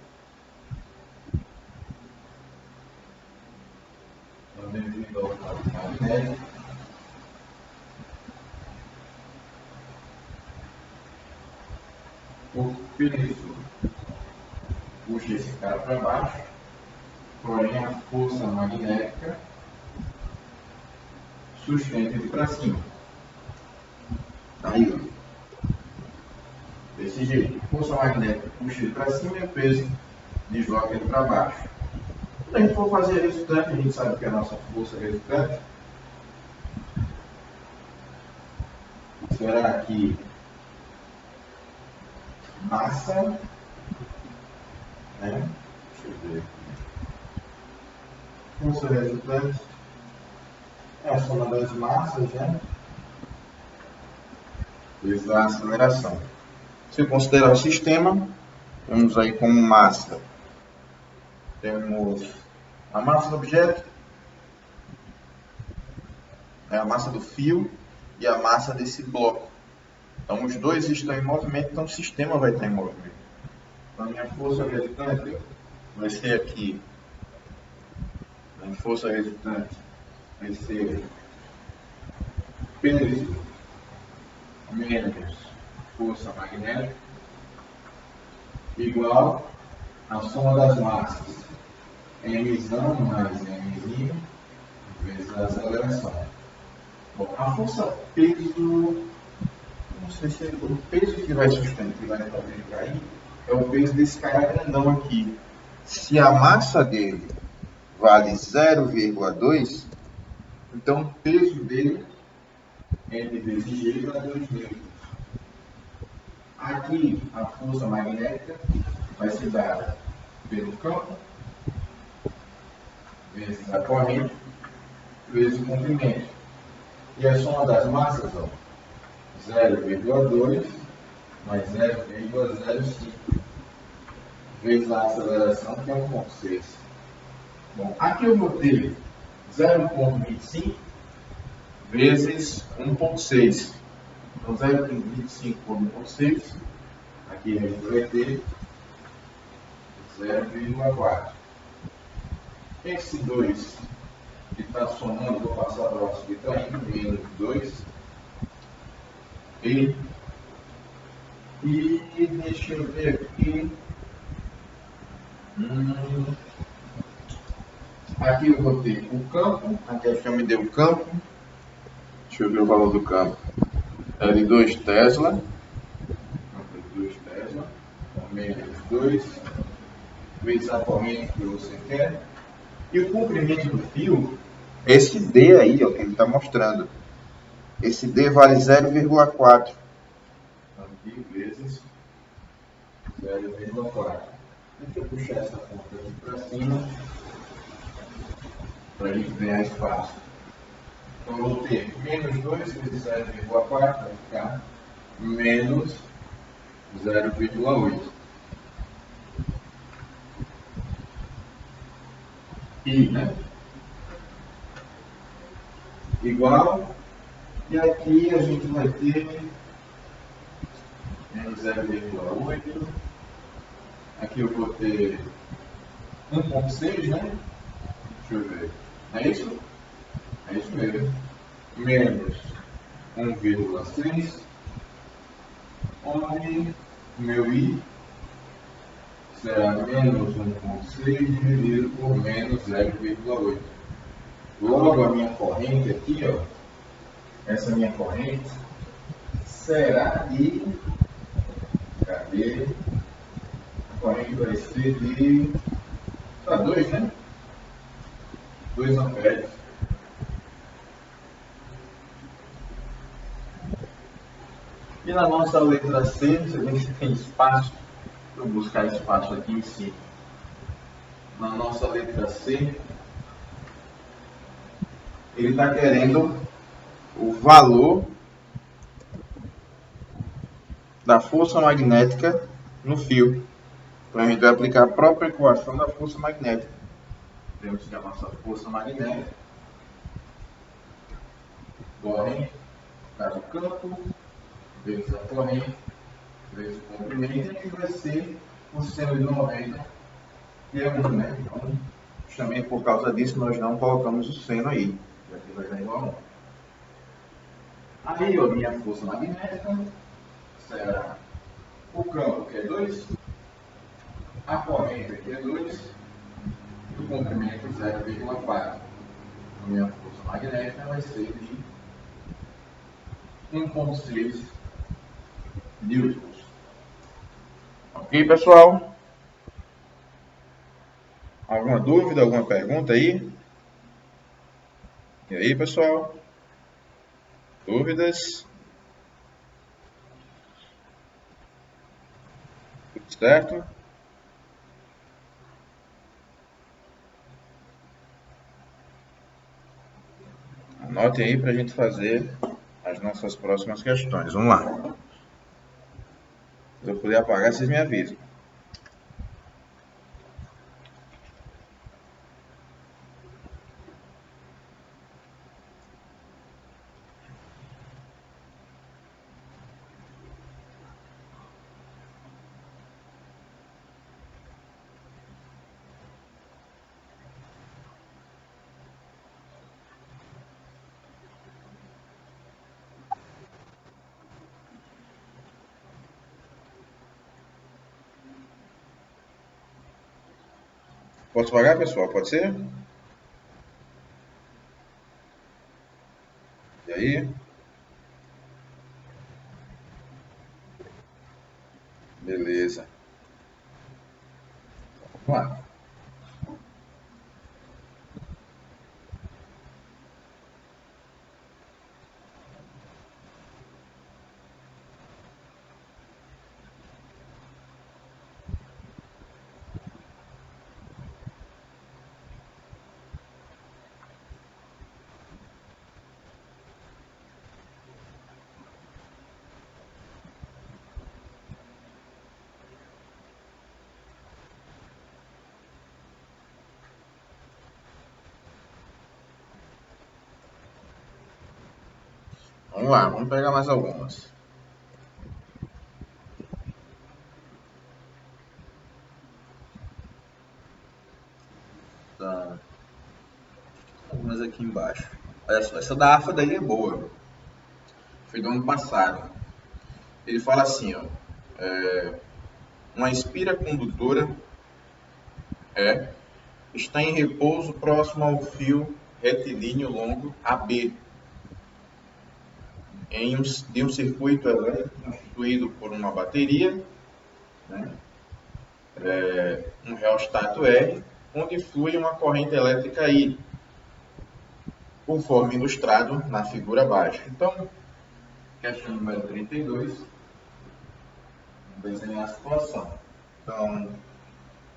Também devido ao campo magnético. O peso puxa esse cara para baixo, porém a força magnética sustenta ele para cima. Aí, ó. Desse jeito. A força magnética puxa ele para cima e o peso desloca ele para baixo. Quando a gente for fazer resultante, a gente sabe que a nossa força resultante será que massa, né? Deixa eu ver aqui. Força resultante é a soma das massas, né? Vezes a aceleração. Se considerar o sistema, temos aí como massa, temos a massa do objeto, a massa do fio e a massa desse bloco. Então os dois estão em movimento, então o sistema vai estar em movimento. Então a minha força resultante vai ser aqui, a minha força resultante vai ser peso menos força magnética igual a soma das massas mzão mais mzinho vezes a aceleração. Bom, a força peso, não sei se é o peso que vai sustentar, que vai fazer ele cair, é o peso desse cara grandão aqui. Se a massa dele vale 0,2, então o peso dele M vezes G dá 2 newtons. Aqui a força magnética vai ser dada pelo campo vezes a corrente vezes o comprimento. E a soma das massas, ó, 0,2 mais 0,05 vezes a aceleração, que é 1,6. Bom, aqui eu vou ter 0,25 vezes 1,6. Então 0,25 por 1,6, aqui a gente vai ter 0,4. Esse 2 que está somando, vou passar para o nosso que está indo, menos 2. E deixa eu ver aqui. Aqui eu vou ter o campo, aqui a gente me deu o campo. Deixa eu ver o valor do campo. É de 2 Tesla. Menos 2 vezes a corrente que você quer. E o comprimento do fio, esse D aí, ó, que ele está mostrando. Esse D vale 0,4. aqui vezes 0,4. Deixa eu puxar essa ponta aqui para cima, para a gente ganhar espaço. Então eu vou ter menos 2 vezes 0,4, vai ficar menos 0,8. I, né? Igual. E aqui a gente vai ter menos 0,8. Aqui eu vou ter 1,6, né? Deixa eu ver. É isso? É isso mesmo. Menos 1,6. Onde meu I será menos 1,6 dividido por menos 0,8. Logo a minha corrente aqui, ó, essa minha corrente será de, cadê? A corrente vai ser de, 2, né? 2 amperes. E na nossa letra C, você vê que tem espaço. Vou buscar espaço aqui em cima. Na nossa letra C, ele está querendo O valor da força magnética no fio. Então a gente vai aplicar a própria equação da força magnética. Temos que a nossa força magnética corrente para o campo vezes a corrente vezes o comprimento, e aqui vai ser o seno de 90, que é 1, né? Então, Justamente por causa disso nós não colocamos o seno aí. aqui vai dar igual a 1. Aí a minha força magnética será o campo, que é 2, a corrente, que é 2, e o comprimento 0,4. A minha força magnética vai ser de 1,6 newtons. Ok, pessoal? Alguma dúvida, alguma pergunta aí? E aí, pessoal? Dúvidas? Tudo certo? Anotem aí para a gente fazer as nossas próximas questões. Vamos lá. Se eu puder apagar, vocês me avisam. Posso pagar, pessoal? Pode ser? E aí? Beleza. Vamos lá. Vamos lá, vamos pegar mais algumas. Tá. Algumas aqui embaixo. Olha só, essa da AFA daí é boa. Foi do ano passado. Ele fala assim, ó. Uma espira condutora está em repouso próximo ao fio retilíneo longo AB de um circuito elétrico constituído por uma bateria, né? um reostato R, onde flui uma corrente elétrica I, conforme ilustrado na figura abaixo. Então, questão número 32, vamos desenhar a situação. Então,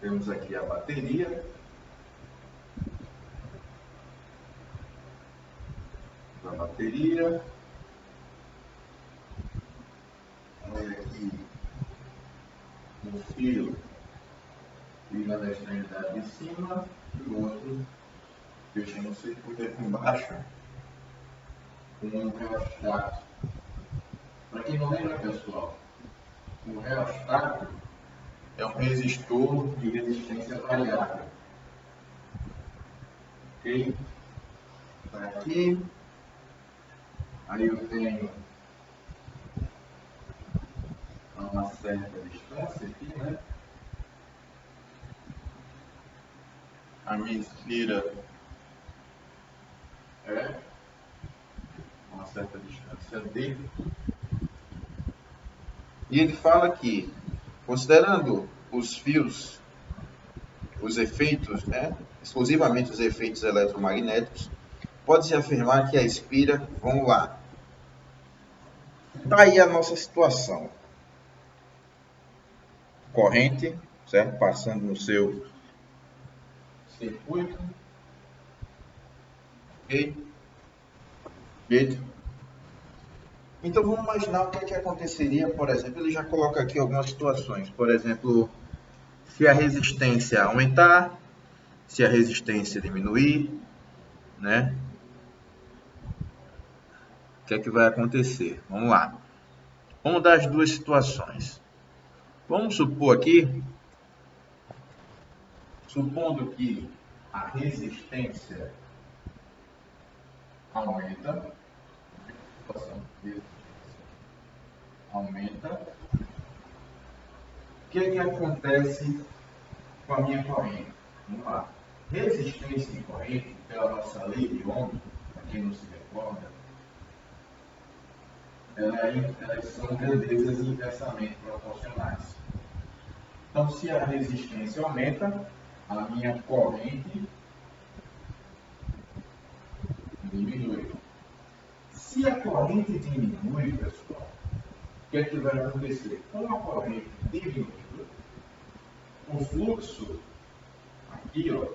temos aqui a bateria. Olha aqui um fio liga na extremidade de cima e o outro fechando o circuito aqui embaixo com um reostato. Para quem não lembra, pessoal, o reostato é um resistor de resistência variável. Ok? Está aqui. Aí eu tenho a uma certa distância aqui, né? A minha esfera É uma certa distância D. E ele fala que, considerando os fios, os efeitos, né, exclusivamente os efeitos eletromagnéticos, pode-se afirmar que a espira, vamos lá. Está aí a nossa situação. Corrente, certo? Passando no seu Circuito. Ok? Perfeito? Então vamos imaginar o que é que aconteceria, por exemplo, ele já coloca aqui algumas situações. Por exemplo, se a resistência aumentar, se a resistência diminuir, né? O que é que vai acontecer? Vamos lá. Vamos dar as duas situações. Vamos supor aqui, Supondo que a resistência aumenta, o que acontece com a minha corrente? Vamos lá. Resistência e corrente, pela nossa lei de Ohm, para quem não se recorda, elas são grandezas inversamente proporcionais. Então, se a resistência aumenta, a minha corrente diminui. Se a corrente diminui, pessoal, o que é que vai acontecer? Com a corrente diminuindo, o fluxo, aqui, ó,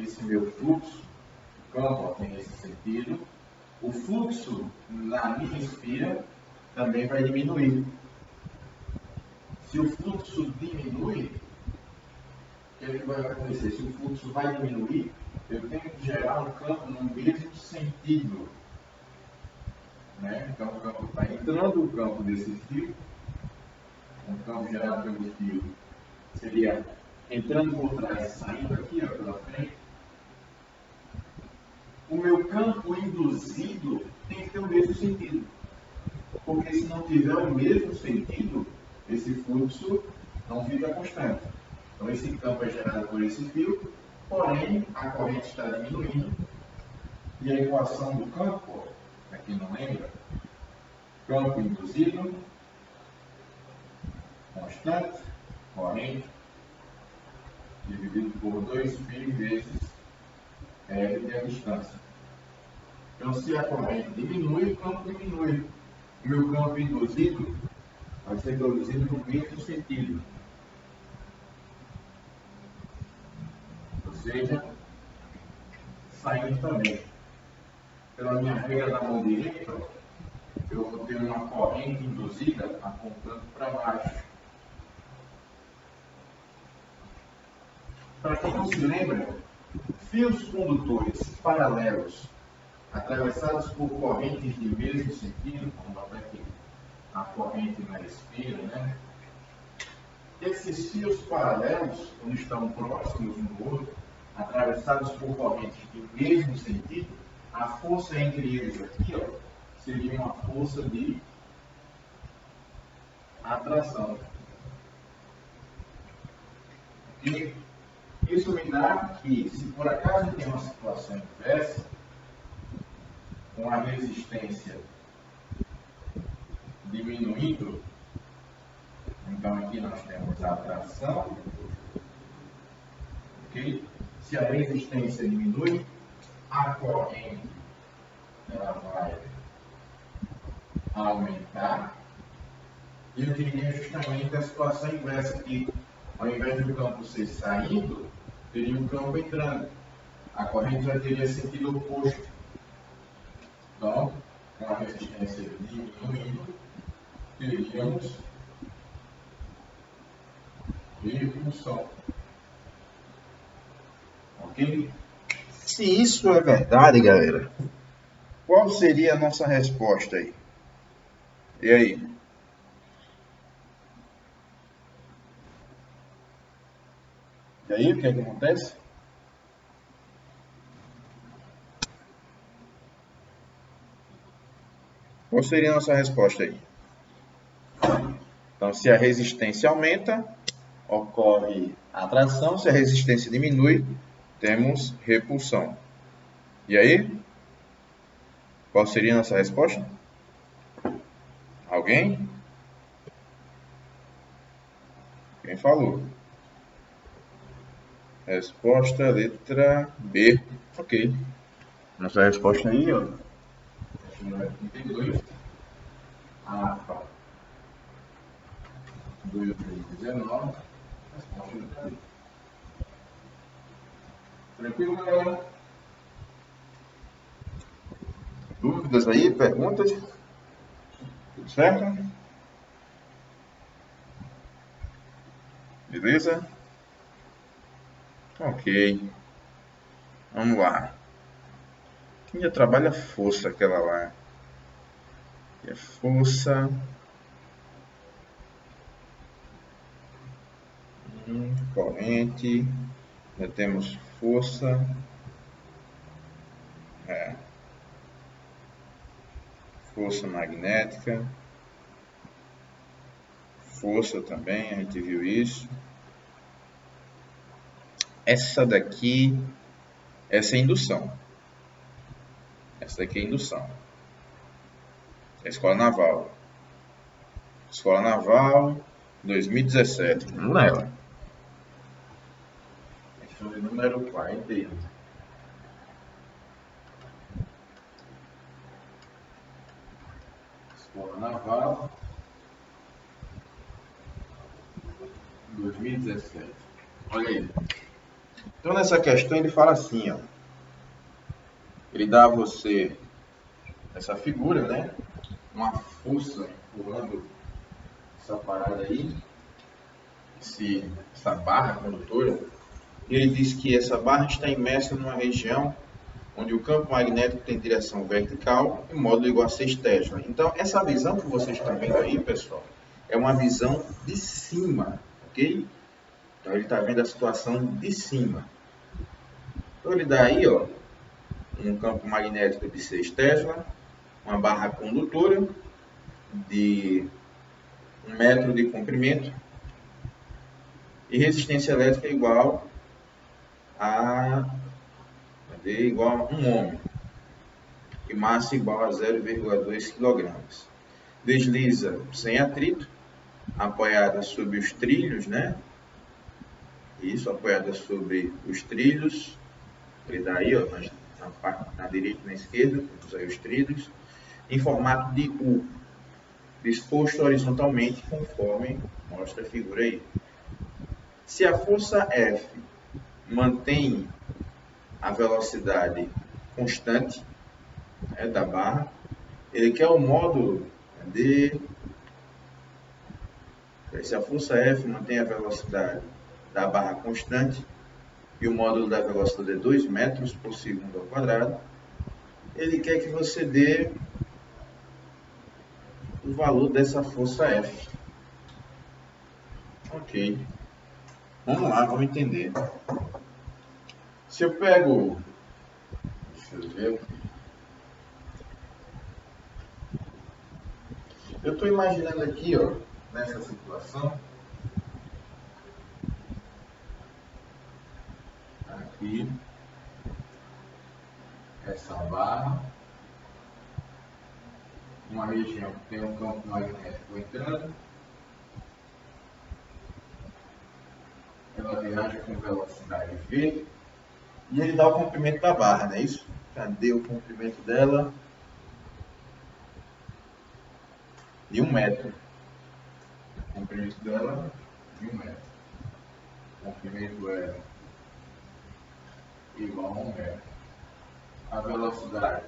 esse meu fluxo, o campo tem esse sentido, o fluxo na minha esfera também vai diminuir. Se o fluxo diminui, o que é que vai acontecer? Se o fluxo vai diminuir, eu tenho que gerar um campo no mesmo sentido. Né? Então, o campo está entrando o campo desse fio, um campo gerado pelo fio seria entrando por trás e saindo aqui, ó, pela frente. O meu campo induzido tem que ter o mesmo sentido, porque se não tiver o mesmo sentido, esse fluxo não fica constante. Então, esse campo é gerado por esse fio, porém, a corrente está diminuindo, e a equação do campo, para quem não lembra, campo induzido, constante, corrente, dividido por 2π vezes R que é a distância. Então, se a corrente diminui, o campo diminui. O meu campo induzido vai ser produzido no mesmo sentido. Ou seja, saindo também. Pela minha regra da mão direita, eu vou ter uma corrente induzida apontando para baixo. Para quem não se lembra, fios condutores paralelos atravessados por correntes de mesmo sentido, vamos botar aqui a corrente na esfera, né? Esses fios paralelos, quando estão próximos um do outro, atravessados por correntes de mesmo sentido, a força entre eles aqui, ó, seria uma força de atração. E isso me dá que, se por acaso tem uma situação inversa, com a resistência diminuindo, então aqui nós temos a atração ok? Se a resistência diminui, a corrente ela vai aumentar. E eu teria justamente a situação inversa, que ao invés do campo ser saindo, teria o campo entrando. A corrente já teria sentido oposto. Então, com a resistência diminuindo, teríamos repulsão. Ok? Se isso é verdade, galera, qual seria a nossa resposta aí? E aí? E aí, o que é que acontece? Qual seria a nossa resposta aí? Então, se a resistência aumenta, ocorre atração. Se a resistência diminui, temos repulsão. E aí? Qual seria a nossa resposta? Alguém? Quem falou? Resposta letra B. Ok. Nossa resposta aí, ó. Número 32. APA 2019. Resposta letra B. Tranquilo, galera? Dúvidas aí? Perguntas? Tudo certo? Beleza? Ok. Vamos lá. Quem já trabalha força aquela lá? Que é força. Corrente. Já temos força. Força magnética. Força também, a gente viu isso. Essa daqui, essa é indução. Essa daqui é indução. É a Escola Naval. Escola Naval, 2017. Vamos nela. Questão de número 41. Escola Naval 2017. Olha aí. Então, nessa questão, ele fala assim, ó. Ele dá a você essa figura, né? Uma força empurrando essa parada aí, essa barra condutora. E ele diz que essa barra está imersa numa região onde o campo magnético tem direção vertical e módulo igual a 6 Tesla. Então, essa visão que vocês estão vendo aí, pessoal, é uma visão de cima, ok? Então, ele está vendo a situação de cima. Então, ele dá aí, ó, um campo magnético de 6 Tesla, uma barra condutora de 1 metro de comprimento e resistência elétrica igual a 1 ohm e massa igual a 0,2 kg. Desliza sem atrito, apoiada sobre os trilhos, né? Isso, apoiada sobre os trilhos. Ele dá aí, ó, na parte na direita e na esquerda, temos aí os trilhos, em formato de U, disposto horizontalmente, conforme mostra a figura aí. Se a força F mantém a velocidade constante, né, da barra, ele quer o módulo de... Se a força F mantém a velocidade da barra constante e o módulo da velocidade é 2 metros por segundo ao quadrado, ele quer que você dê o valor dessa força F. Ok. Vamos lá, vamos entender. Se eu pego... Deixa eu ver. Eu estou imaginando aqui, ó, Nessa situação, aqui, essa barra, uma região que tem um campo magnético entrando, ela ela viaja com velocidade v, e ele dá o comprimento da barra, não é isso? Cadê o comprimento dela? De 1 metro. O comprimento dela de 1 metro. O comprimento é igual a 1 metro. A velocidade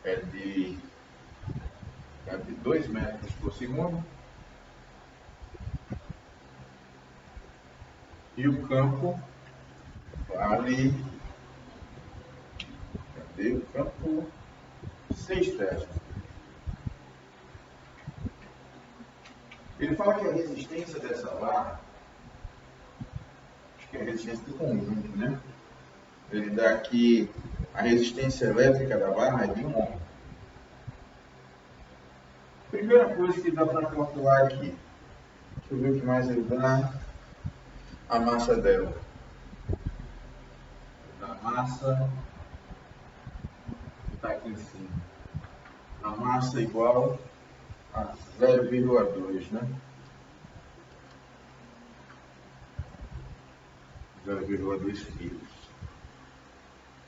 é de 2 metros por segundo. E o campo vale, cadê o campo? 6 teslas. Ele fala que a resistência dessa barra, acho que é a resistência do conjunto, né? Ele dá aqui a resistência elétrica da barra é de 1 ohm. Primeira coisa que dá para calcular aqui, deixa eu ver o que mais ele dá. A massa dela. A massa está aqui em cima. A massa é igual a 0,2, né? 0,2 quilos.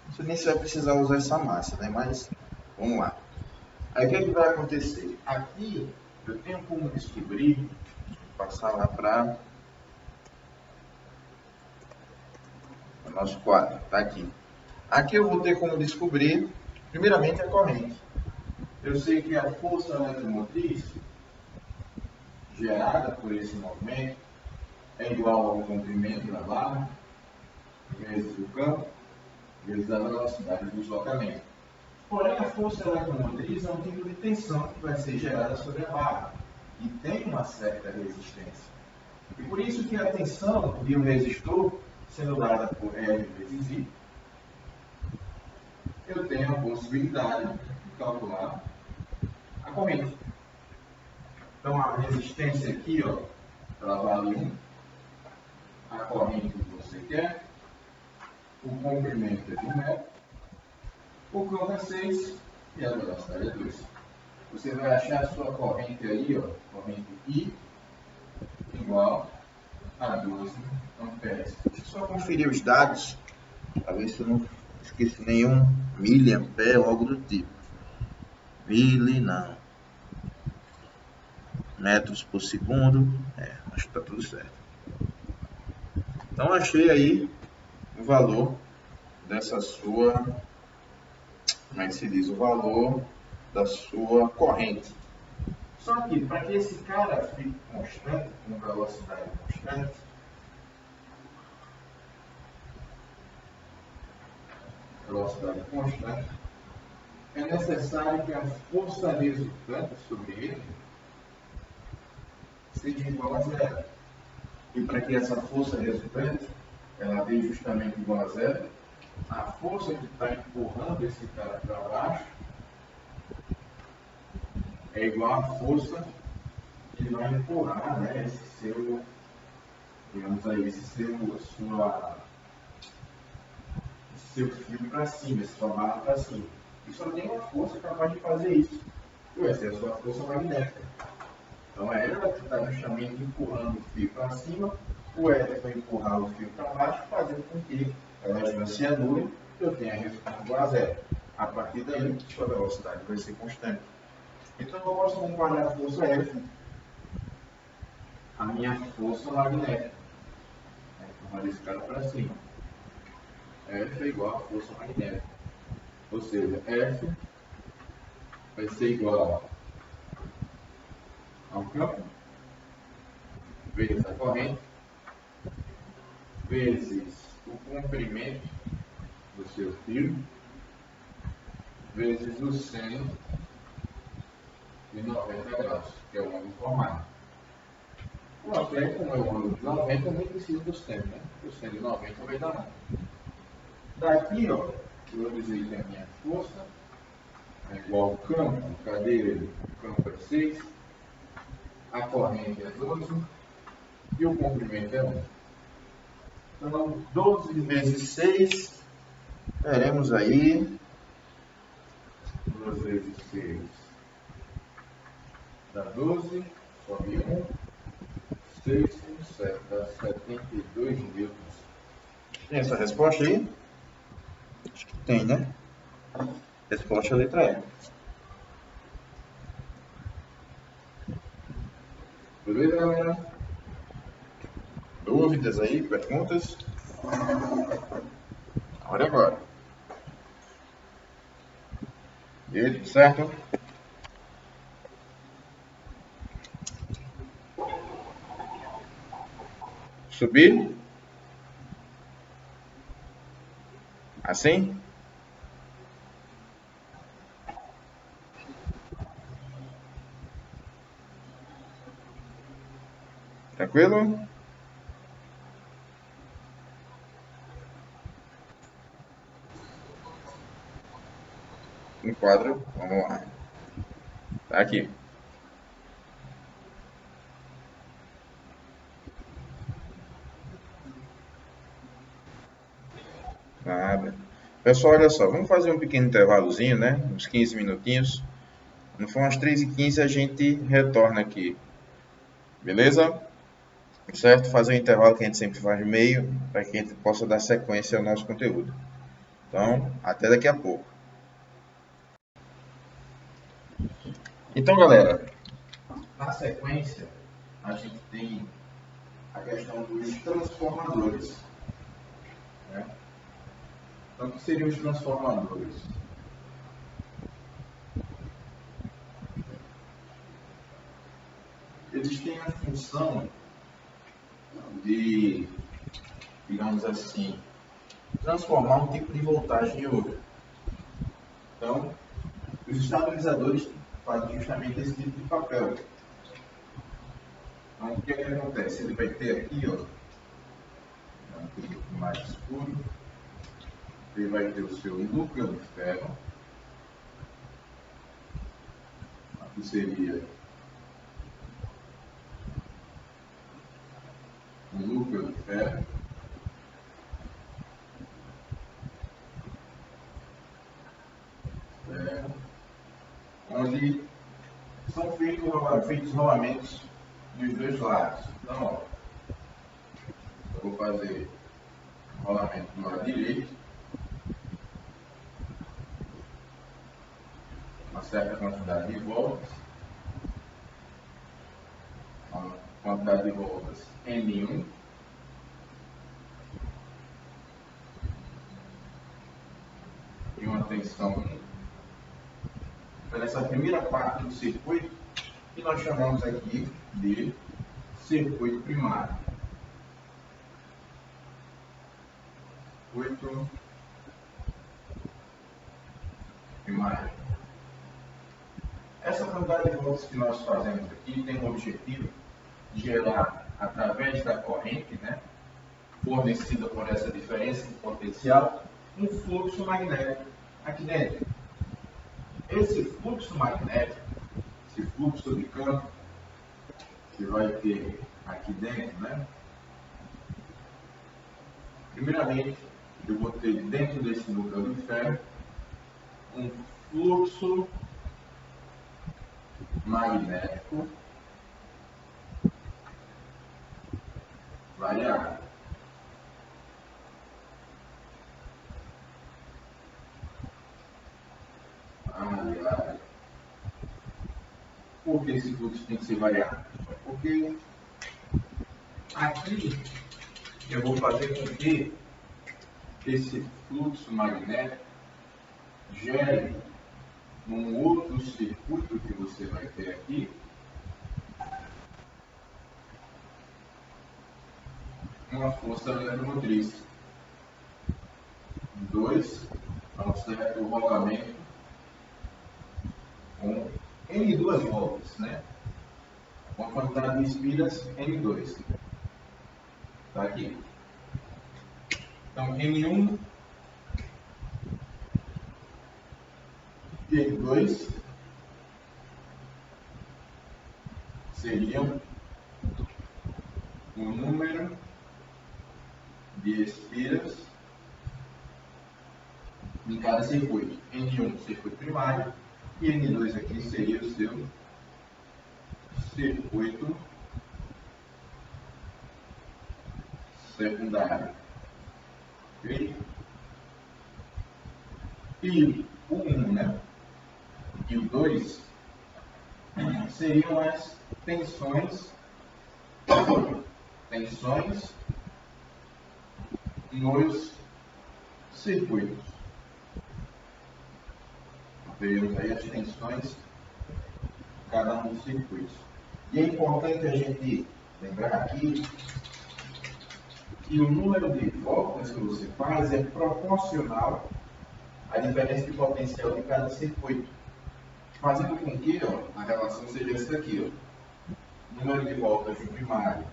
Não sei nem se vai precisar usar essa massa, né? Mas vamos lá. Aí o que é que vai acontecer? Aqui eu tenho como descobrir, vou passar lá para o nosso quadro, tá aqui. Aqui eu vou ter como descobrir, primeiramente, a corrente. Eu sei que a força eletromotriz gerada por esse movimento é igual ao comprimento da barra vezes o campo vezes a velocidade do deslocamento. Porém, a força eletromotriz é um tipo de tensão que vai ser gerada sobre a barra e tem uma certa resistência. E por isso que a tensão de um resistor, sendo dada por L vezes I, eu tenho a possibilidade de calcular a corrente. Então a resistência aqui, ó, ela vale 1, a corrente que você quer, o comprimento é de 1 metro, o campo é 6 e a velocidade é 2. Você vai achar a sua corrente aí, ó, corrente I, igual a 12 amperes. Deixa eu só conferir os dados, para ver se eu não esqueci nenhum miliampere ou algo do tipo. Mili, não. Metros por segundo, acho que está tudo certo. Então achei aí o valor dessa sua, como é que se diz, o valor da sua corrente. Só que para que esse cara fique constante, com velocidade constante, é necessário que a força resultante sobre ele seja igual a 0. E para que essa força resultante ela dê justamente igual a 0, a força que está empurrando esse cara para baixo é igual à força que vai empurrar, né, esse seu, digamos aí, esse seu fio para cima, essa sua barra para cima. E só tem uma força capaz de fazer isso, que vai ser a sua força magnética. Então é ela que está justamente empurrando o fio para cima, o L vai empurrar o fio para baixo, fazendo com que elas não se anulem e eu tenha resultado igual a 0. A partir daí, sua velocidade vai ser constante. Então eu posso comparar a força F à minha força magnética. Empurrar esse cara para cima. F é igual a força magnética. Ou seja, F vai ser igual ao campo vezes a corrente vezes o comprimento do seu fio vezes o seno de 90 graus, que é o ângulo formado. Até como é o ângulo de 90, eu nem preciso do seno, né? O seno de 90 vai dar 1. Daqui, ó, eu dizer que a minha força é igual ao campo, cadê ele? O campo é 6, a corrente é 12 e o comprimento é 1. Então, 12 vezes 6, teremos aí 12 vezes 6 dá 12, sobe 1, 6,7 dá 72 newtons. Tem essa resposta aí? Acho que tem, né? Resposta é a letra E. Beleza, galera? Dúvidas aí, perguntas? Olha agora. E aí, tudo certo? Subir? Assim? Tranquilo? No quadro, vamos lá. Tá aqui. Nada. Pessoal, olha só, vamos fazer um pequeno intervalozinho, né? Uns 15 minutinhos. Quando for umas 3h15 a gente retorna aqui. Beleza? Certo? Fazer um intervalo que a gente sempre faz no meio, para que a gente possa dar sequência ao nosso conteúdo. Então, até daqui a pouco. Então, galera, Na sequência, a gente tem a questão dos transformadores. Né? Então, o que seriam os transformadores? Eles têm a função de, digamos assim, transformar um tipo de voltagem em outro. Então, os estabilizadores fazem justamente esse tipo de papel. Então, o que é que acontece? Ele vai ter aqui, ó, um pouco mais escuro, ele vai ter o seu núcleo de ferro. Aqui seria o núcleo de ferro. Onde são feitos rolamentos dos dois lados. Então, ó, eu vou fazer o rolamento do lado direito, uma certa quantidade de voltas, uma quantidade de voltas N1, e uma tensão 1. Então, essa primeira parte do circuito, que nós chamamos aqui de circuito primário. Circuito primário. Essa quantidade de voltas que nós fazemos aqui tem o objetivo de gerar, através da corrente, né, fornecida por essa diferença de potencial, um fluxo magnético aqui dentro. Esse fluxo magnético, esse fluxo de campo, que vai ter aqui dentro, né? Primeiramente, eu vou ter dentro desse núcleo de ferro um fluxo magnético variável. Por que esse fluxo tem que ser variável? Porque aqui eu vou fazer com que esse fluxo magnético gere num outro circuito que você vai ter aqui uma força eletromotriz. 2, a um certo rolamento com N2 voltas, né? Com a quantidade de espiras N2. Está aqui. Então, N1 e N2 seriam o número de espiras em cada circuito. N1, circuito primário, e N2 aqui seria o seu circuito secundário. Ok? E o 1, né? E o 2 seriam as tensões nos circuitos. Veremos aí as tensões de cada um dos circuitos. E é importante a gente lembrar aqui que o número de voltas que você faz é proporcional à diferença de potencial de cada circuito, fazendo com que a relação seja essa aqui. Número de voltas do primário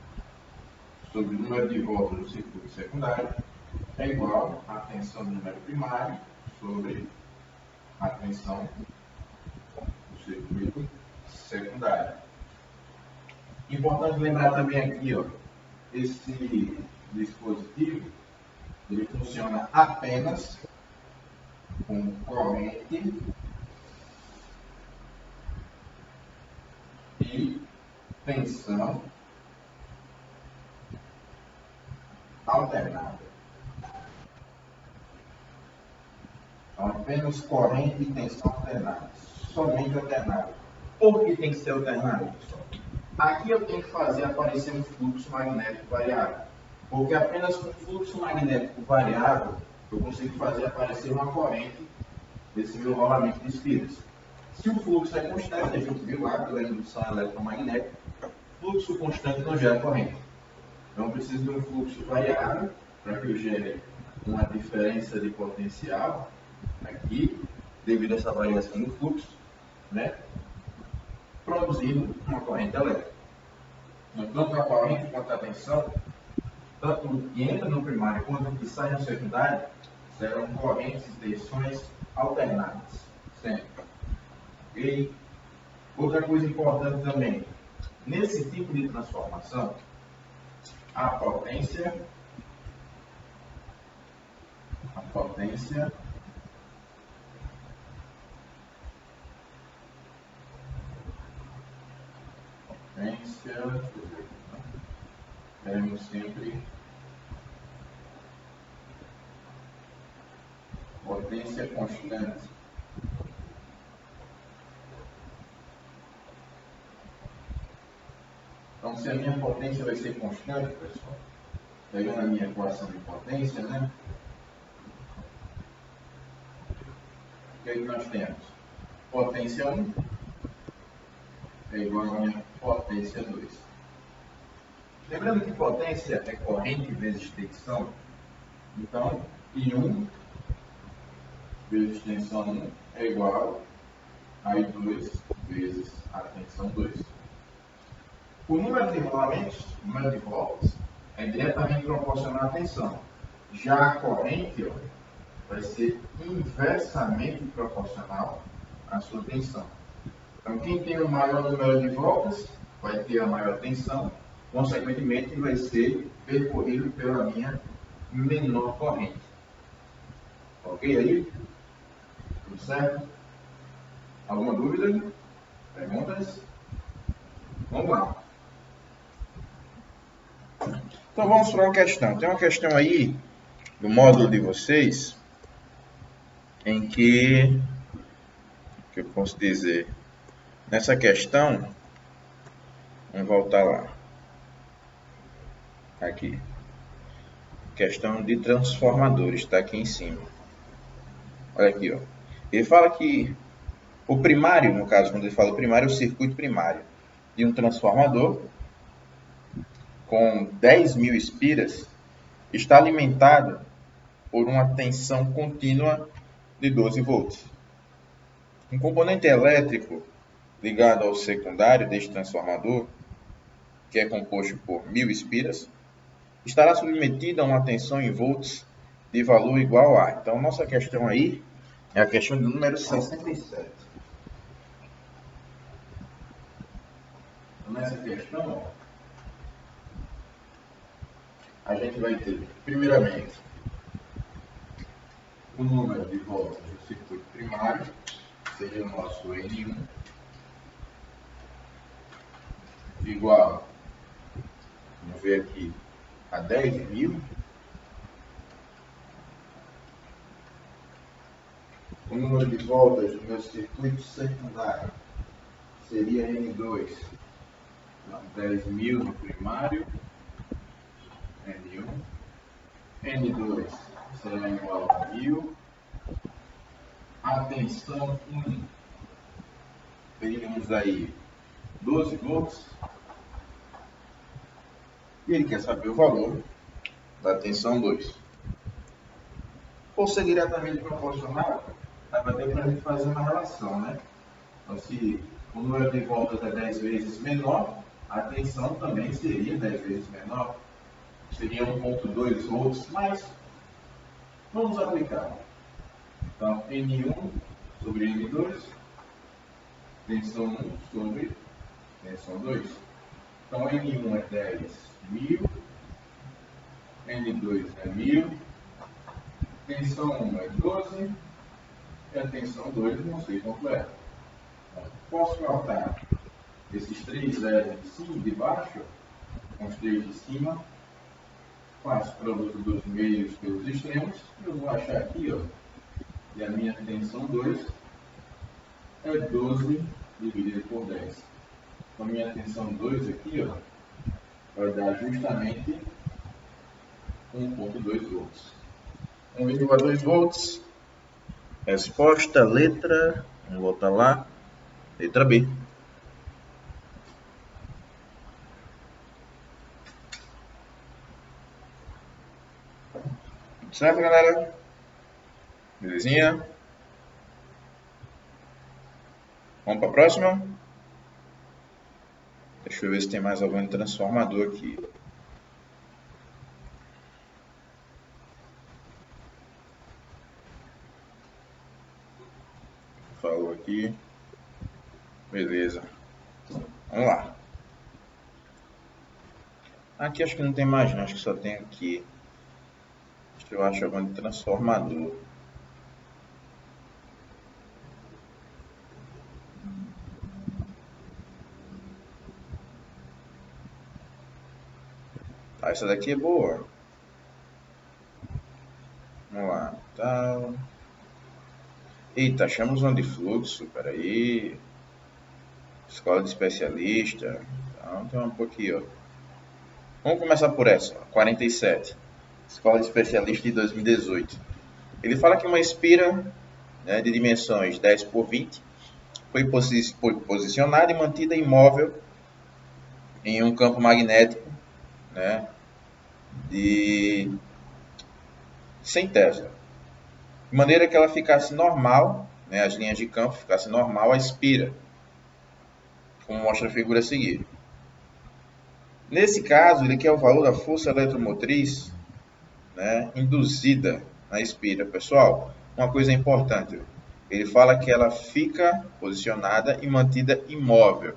sobre o número de voltas do circuito secundário é igual à tensão do número primário sobre a tensão do circuito secundário. Importante lembrar também aqui, esse dispositivo ele funciona apenas com corrente e tensão alternada. Então, apenas corrente e tensão alternada. Somente alternada. Por que tem que ser alternada, pessoal? Aqui eu tenho que fazer aparecer um fluxo magnético variável. Porque apenas com fluxo magnético variável eu consigo fazer aparecer uma corrente desse meu rolamento de espiras. Se o fluxo é constante, a gente viu lá pela indução eletromagnética, fluxo constante não gera corrente. Então eu preciso de um fluxo variável para que eu gere uma diferença de potencial aqui, devido a essa variação do fluxo, né? Produzindo uma corrente elétrica. Então, tanto a corrente quanto a tensão, tanto o que entra no primário quanto o que sai no secundário, serão correntes e tensões alternadas, sempre. Okay? Outra coisa importante também, nesse tipo de transformação, a potência teremos sempre potência constante. Então, se a minha potência vai ser constante, pessoal, pegando a minha equação de potência, né? O que é que nós temos? Potência 1 é igual a minha potência 2. Lembrando que potência é corrente vezes tensão, então I1 vezes tensão 1 é igual a I2 vezes a tensão 2. O número de rolamentos, o número de voltas, é diretamente proporcional à tensão. Já a corrente vai ser inversamente proporcional à sua tensão. Então, quem tem o maior número de voltas vai ter a maior tensão, consequentemente vai ser percorrido pela minha menor corrente. Ok aí? Tudo certo? Alguma dúvida? Perguntas? Vamos lá. Então vamos para uma questão. Tem uma questão aí do módulo de vocês em que eu posso dizer, nessa questão, vamos voltar lá. Aqui. Questão de transformadores, está aqui em cima. Olha aqui, ó. Ele fala que o primário, no caso, quando ele fala primário, é o circuito primário de um transformador com 10.000 espiras está alimentado por uma tensão contínua de 12 volts. Um componente elétrico ligado ao secundário deste transformador, que é composto por 1.000 espiras, estará submetido a uma tensão em volts de valor igual a. Então, nossa questão aí é a questão do número 67. Nessa questão, a gente vai ter, primeiramente, o número de voltas do circuito primário, seria o nosso N1, igual, vamos ver aqui, a 10.000. O número de voltas do meu circuito secundário seria N2. Então, 10.000 no primário, N1. N2 será igual a 1.000. A tensão 1, teríamos aí 12 volts. E ele quer saber o valor da tensão 2. Por ser diretamente proporcional, vai ter para a gente fazer uma relação, né? Então, se o número de voltas é 10 vezes menor, a tensão também seria 10 vezes menor. Seria 1,2 volts, mas vamos aplicar. Então, N1 sobre N2, tensão 1 sobre tensão 2. Então, N1 é 10.000, N2 é 1.000, tensão 1 é 12, e a tensão 2 não sei quanto é. Posso cortar esses 3 zeros de cima e de baixo, com os 3 de cima, faço produto dos meios pelos extremos, eu vou achar aqui, ó, e a minha tensão 2 é 12 dividido por 10. Então, a minha tensão 2 aqui, ó, vai dar justamente 1,2 volts. 1,2 volts. Resposta, letra, vamos voltar lá, letra B. Certo, galera? Belezinha? Vamos para a próxima? Deixa eu ver se tem mais algum transformador aqui. Falou aqui. Beleza. Vamos lá. Aqui acho que não tem mais, não. Acho que só tem aqui. Acho que eu acho algum transformador. Ah, essa daqui é boa. Vamos lá. Tal. Eita, achamos uma de fluxo. Peraí. Escola de especialista. Então, tem um pouquinho, ó. Vamos começar por essa, 47. Escola de especialista de 2018. Ele fala que uma espira, né, de dimensões 10 por 20 foi posicionada e mantida imóvel em um campo magnético, né, de 100 Tesla. De maneira que ela ficasse normal, né, as linhas de campo ficassem normal à espira, como mostra a figura a seguir. Nesse caso, ele quer o valor da força eletromotriz, né, induzida na espira. Pessoal, uma coisa importante, ele fala que ela fica posicionada e mantida imóvel.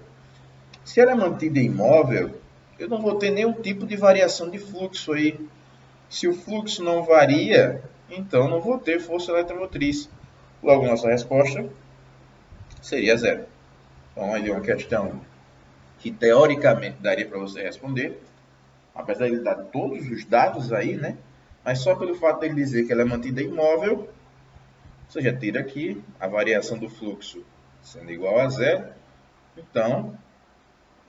Se ela é mantida imóvel, eu não vou ter nenhum tipo de variação de fluxo aí. Se o fluxo não varia, então não vou ter força eletromotriz. Logo, nossa resposta seria zero. Então, aí é uma questão que teoricamente daria para você responder, apesar de ele dar todos os dados aí, né? Mas só pelo fato dele dizer que ela é mantida imóvel, você já tira aqui a variação do fluxo sendo igual a zero. Então,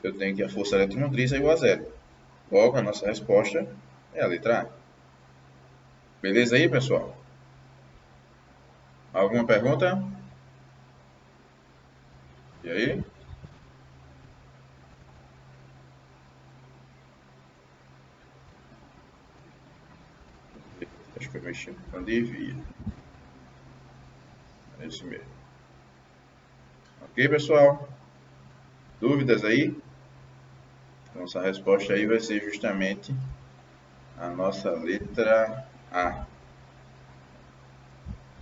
eu tenho que a força eletromotriz é igual a zero. Logo, a nossa resposta é a letra A. Beleza aí, pessoal? Alguma pergunta? E aí? Acho que eu mexi no botão de envio. É isso mesmo. Ok, pessoal? Dúvidas aí? Nossa resposta aí vai ser justamente a nossa letra A.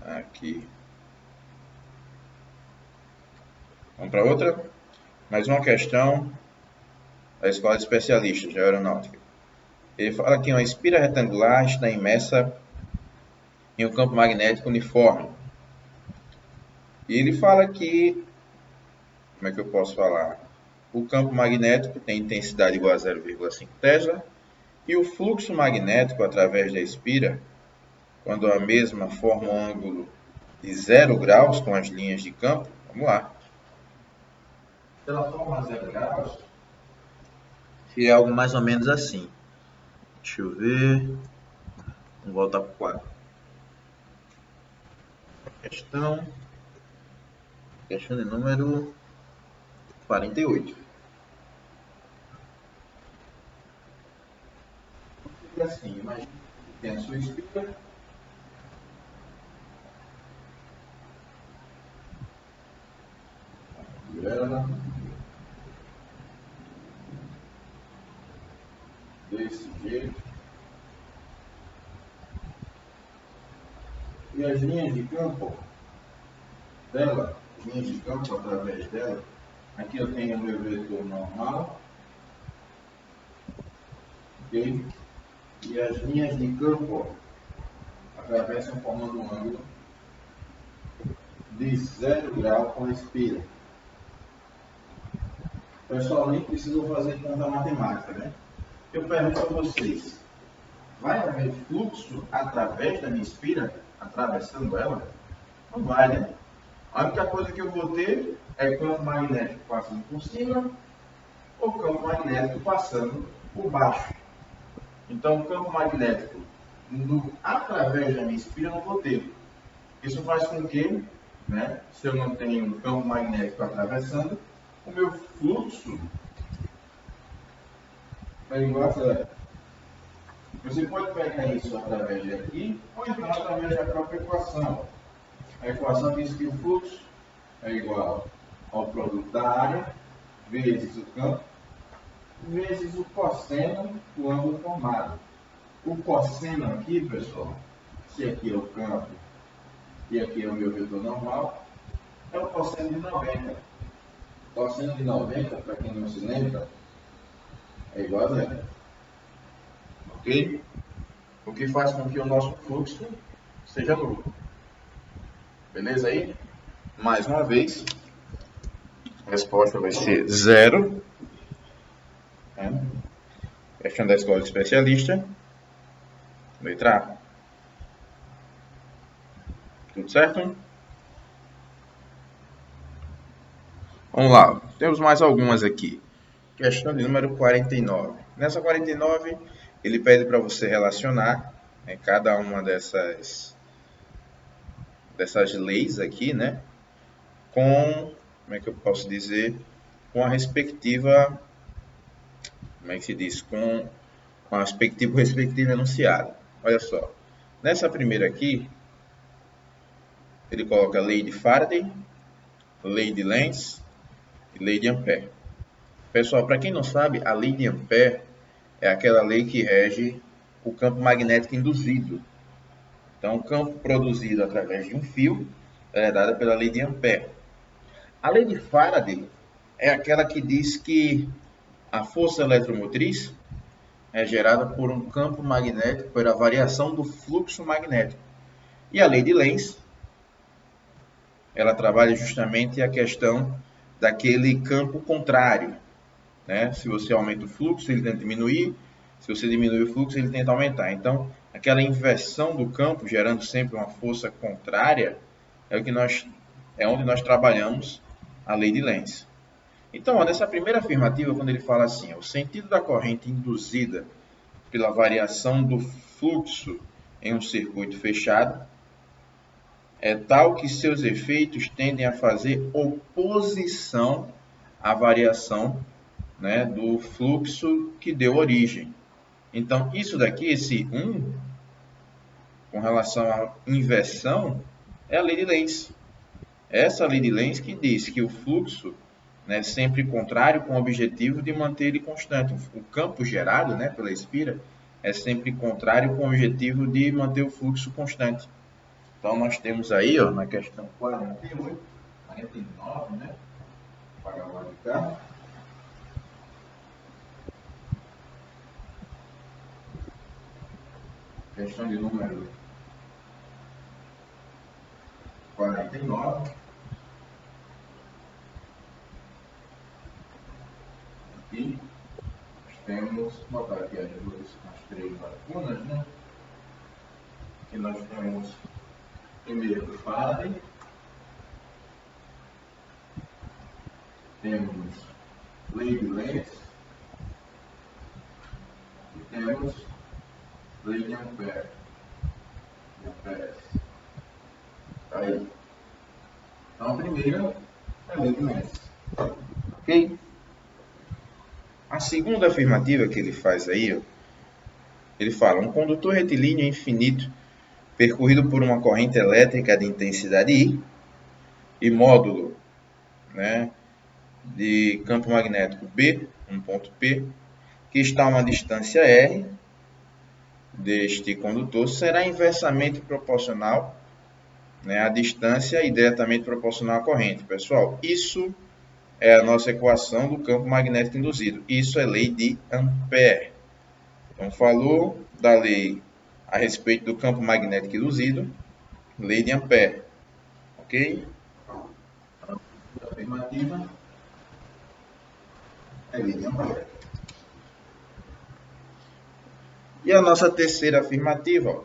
Aqui. Vamos para outra? Mais uma questão da Escola de Especialistas de Aeronáutica. Ele fala que uma espira retangular está imersa em um campo magnético uniforme. E ele fala que, como é que eu posso falar? O campo magnético tem intensidade igual a 0,5 Tesla E o fluxo magnético através da espira, quando a mesma forma um ângulo de 0 graus com as linhas de campo, vamos lá. Se ela forma 0 graus, E é algo mais ou menos assim. Deixa eu ver. Vamos voltar para o quadro. Questão de número 48. fica assim, imagina que tem a sua espira, ela desse jeito, e as linhas de campo dela, linhas de campo através dela, aqui eu tenho o meu vetor normal, ok? E as linhas de campo atravessam formando um ângulo de 0 grau com a espira. Pessoal, nem precisam fazer conta matemática, né? Eu pergunto a vocês, vai haver fluxo através da minha espira, atravessando ela? Não vai, né? A única coisa que eu vou ter é campo magnético passando por cima ou campo magnético passando por baixo. Então, o campo magnético através da minha espira eu não vou ter. Isso faz com que, né, se eu não tenho um campo magnético atravessando, o meu fluxo é igual a zero. Você pode pegar isso através de aqui, ou então através da própria equação. A equação diz que o fluxo é igual ao produto da área vezes o campo vezes o cosseno do ângulo formado. O cosseno aqui, pessoal, se aqui é o campo e aqui é o meu vetor normal, é o cosseno de 90. Cosseno de 90, para quem não se lembra, é igual a zero. Ok? O que faz com que o nosso fluxo seja nulo. Beleza aí? Mais uma vez, a resposta vai ser 0. Questão da escola de especialista. Letra A. Tudo certo? Vamos lá. Temos mais algumas aqui. Questão de número 49. Nessa 49, ele pede para você relacionar, né, cada uma dessas leis aqui, né, com, como é que eu posso dizer, com a respectiva, como é que se diz, com o respectivo enunciado. Olha só, nessa primeira aqui, ele coloca a lei de Faraday, lei de Lenz e lei de Ampère. Pessoal, para quem não sabe, a lei de Ampère é aquela lei que rege o campo magnético induzido. Então, o campo produzido através de um fio é dada pela lei de Ampère. A lei de Faraday é aquela que diz que a força eletromotriz é gerada por um campo magnético, pela variação do fluxo magnético. E a lei de Lenz, ela trabalha justamente a questão daquele campo contrário, né? Se você aumenta o fluxo, ele tenta diminuir. Se você diminui o fluxo, ele tenta aumentar. Então, aquela inversão do campo, gerando sempre uma força contrária, é onde nós trabalhamos a lei de Lenz. Então, ó, nessa primeira afirmativa, quando ele fala assim, ó, o sentido da corrente induzida pela variação do fluxo em um circuito fechado é tal que seus efeitos tendem a fazer oposição à variação, né, do fluxo que deu origem. Então, isso daqui, esse 1, com relação à inversão, é a lei de Lenz. Essa lei de Lenz que diz que o fluxo, né, sempre contrário com o objetivo de manter ele constante. O campo gerado, né, pela espira é sempre contrário com o objetivo de manter o fluxo constante. Então, nós temos aí, ó, na questão 48, 49, né? Vou apagar o lado de cá. Questão de número 49. Aqui temos, vou botar aqui as três lacunas, né? Que nós temos primeiro o Faraday, temos lei de Lenz e temos lei de Ampère. Aí. Então a primeira é a lei de Lenz. Ok? A segunda afirmativa que ele faz aí, ó, ele fala: um condutor retilíneo infinito percorrido por uma corrente elétrica de intensidade I e módulo, né, de campo magnético B, um ponto P, que está a uma distância R deste condutor, será inversamente proporcional, né, à distância e diretamente proporcional à corrente. Pessoal, isso é a nossa equação do campo magnético induzido. Isso é lei de Ampère. Então, falou da lei a respeito do campo magnético induzido, lei de Ampère. Ok? A afirmativa é lei de Ampère. E a nossa terceira afirmativa, ó,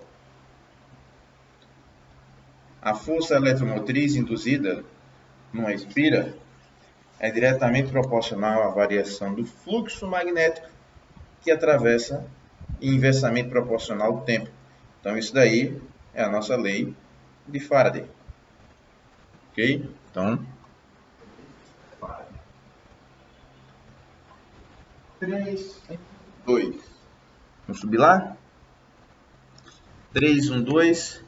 a força eletromotriz induzida numa espira é diretamente proporcional à variação do fluxo magnético que atravessa e inversamente proporcional ao tempo. Então, isso daí é a nossa lei de Faraday. Ok? Então, 3, 2. Vamos subir lá? 3, 1, 2.